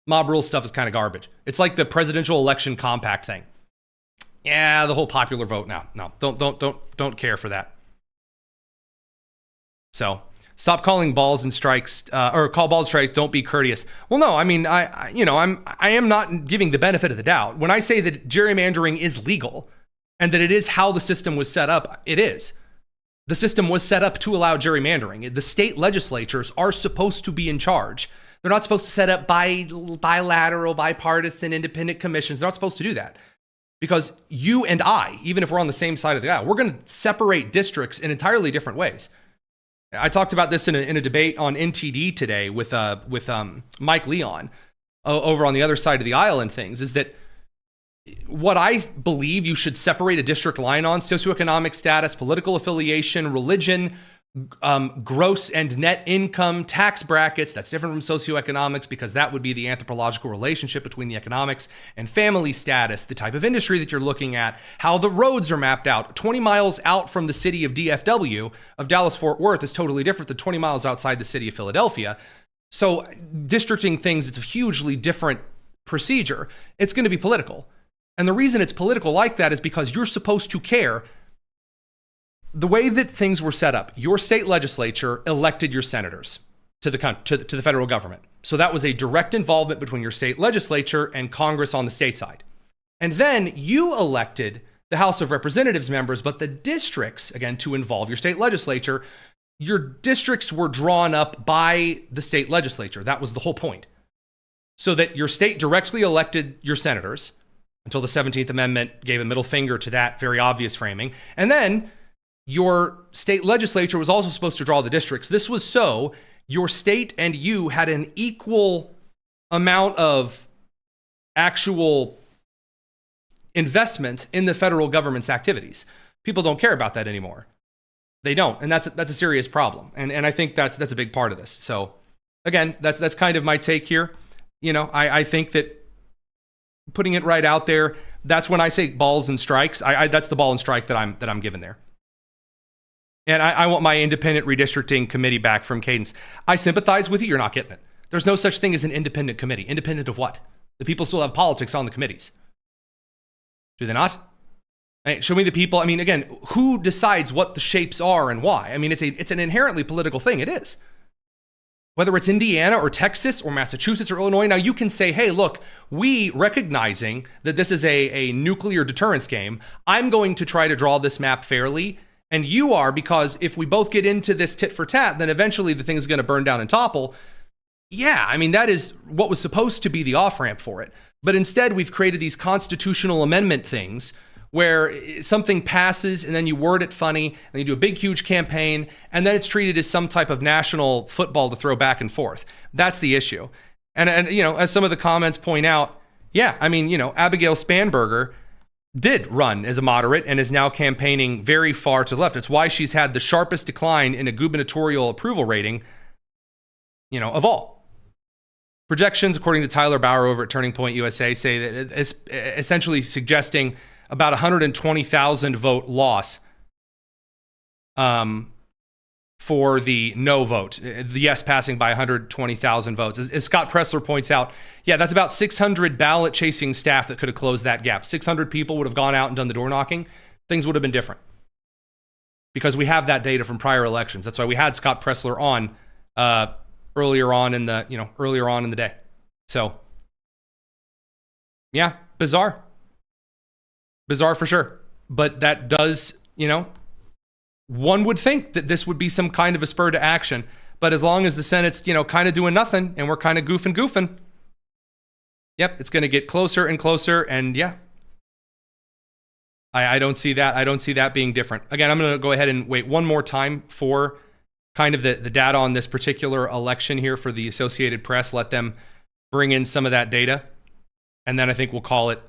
Mob rule stuff is kind of garbage. It's like the presidential election compact thing. Yeah, the whole popular vote now. No, don't care for that. So stop calling balls and strikes, or call balls and strikes. Don't be courteous. Well, no, I mean, I am not giving the benefit of the doubt when I say that gerrymandering is legal and that it is how the system was set up. It is. The system was set up to allow gerrymandering. The state legislatures are supposed to be in charge. They're not supposed to set up bilateral, bipartisan, independent commissions. They're not supposed to do that. Because you and I, even if we're on the same side of the aisle, we're going to separate districts in entirely different ways. I talked about this in a debate on NTD today with Mike Leon over on the other side of the aisle and things, is that what I believe you should separate a district line on: socioeconomic status, political affiliation, religion, gross and net income, tax brackets. That's different from socioeconomics because that would be the anthropological relationship between the economics and family status, the type of industry that you're looking at, how the roads are mapped out. 20 miles out from the city of DFW, of Dallas-Fort Worth, is totally different than 20 miles outside the city of Philadelphia. So districting things, it's a hugely different procedure. It's going to be political. And the reason it's political like that is because you're supposed to care. The way that things were set up, your state legislature elected your senators to the federal government. So that was a direct involvement between your state legislature and Congress on the state side. And then you elected the House of Representatives members, but the districts, again, to involve your state legislature, your districts were drawn up by the state legislature. That was the whole point. So that your state directly elected your senators until the 17th Amendment gave a middle finger to that very obvious framing. And then your state legislature was also supposed to draw the districts. This was so your state and you had an equal amount of actual investment in the federal government's activities. People don't care about that anymore. They don't, and that's a serious problem. And I think that's a big part of this. So again, that's kind of my take here. You know, I think that putting it right out there, that's when I say balls and strikes. That's the ball and strike that I'm given there. And I want my independent redistricting committee back from Cadence. I sympathize with you. You're not getting it. There's no such thing as an independent committee. Independent of what? The people still have politics on the committees. Do they not? Show me the people. I mean, again, who decides what the shapes are and why? I mean, it's an inherently political thing. It is. Whether it's Indiana or Texas or Massachusetts or Illinois, now you can say, hey, look, we recognizing that this is a nuclear deterrence game, I'm going to try to draw this map fairly, and you are, because if we both get into this tit for tat, then eventually the thing is going to burn down and topple. Yeah, I mean, that is what was supposed to be the off-ramp for it. But instead, we've created these constitutional amendment things where something passes and then you word it funny and you do a big, huge campaign, and then it's treated as some type of national football to throw back and forth. That's the issue. And you know, as some of the comments point out, yeah, I mean, you know, Abigail Spanberger did run as a moderate and is now campaigning very far to the left. It's why she's had the sharpest decline in a gubernatorial approval rating, you know, of all. Projections, according to Tyler Bauer over at Turning Point USA, say that it's essentially suggesting about 120,000 vote loss for the no vote, the yes passing by 120,000 votes. As Scott Pressler points out, yeah, that's about 600 ballot chasing staff that could have closed that gap. 600 people would have gone out and done the door knocking. Things would have been different because we have that data from prior elections. That's why we had Scott Pressler on earlier on in the day. So yeah, bizarre for sure. But that does, you know, one would think that this would be some kind of a spur to action. But as long as the Senate's, you know, kind of doing nothing and we're kind of goofing, yep, it's going to get closer and closer. And yeah, I don't see that. I don't see that being different. Again, I'm going to go ahead and wait one more time for kind of the data on this particular election here for the Associated Press. Let them bring in some of that data. And then I think we'll call it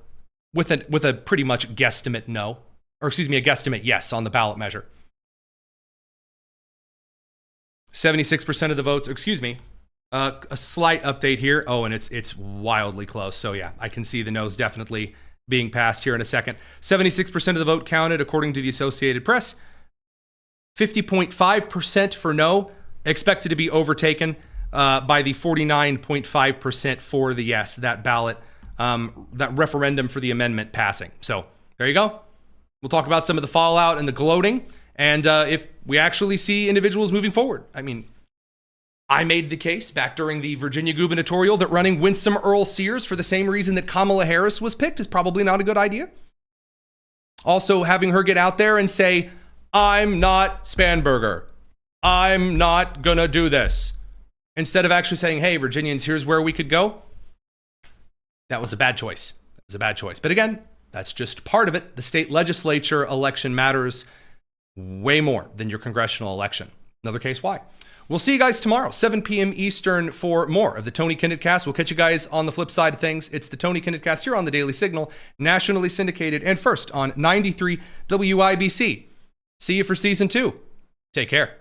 with a pretty much guesstimate no, or excuse me, a guesstimate yes on the ballot measure. 76% of the votes, excuse me, a slight update here. Oh, and it's wildly close. So yeah, I can see the no's definitely being passed here in a second. 76% of the vote counted according to the Associated Press. 50.5% for no, expected to be overtaken by the 49.5% for the yes, that ballot, that referendum for the amendment passing. So there you go. We'll talk about some of the fallout and the gloating, and if we actually see individuals moving forward. I mean, I made the case back during the Virginia gubernatorial that running Winsome Earl Sears for the same reason that Kamala Harris was picked is probably not a good idea. Also, having her get out there and say, I'm not Spanberger. I'm not gonna do this. Instead of actually saying, hey, Virginians, here's where we could go. That was a bad choice. That was a bad choice. But again, that's just part of it. The state legislature election matters way more than your congressional election. Another case why. We'll see you guys tomorrow, 7 p.m. Eastern, for more of the Tony Kinnett Cast. We'll catch you guys on the flip side of things. It's the Tony Kinnett Cast here on the Daily Signal, nationally syndicated and first on 93 WIBC. See you for season 2. Take care.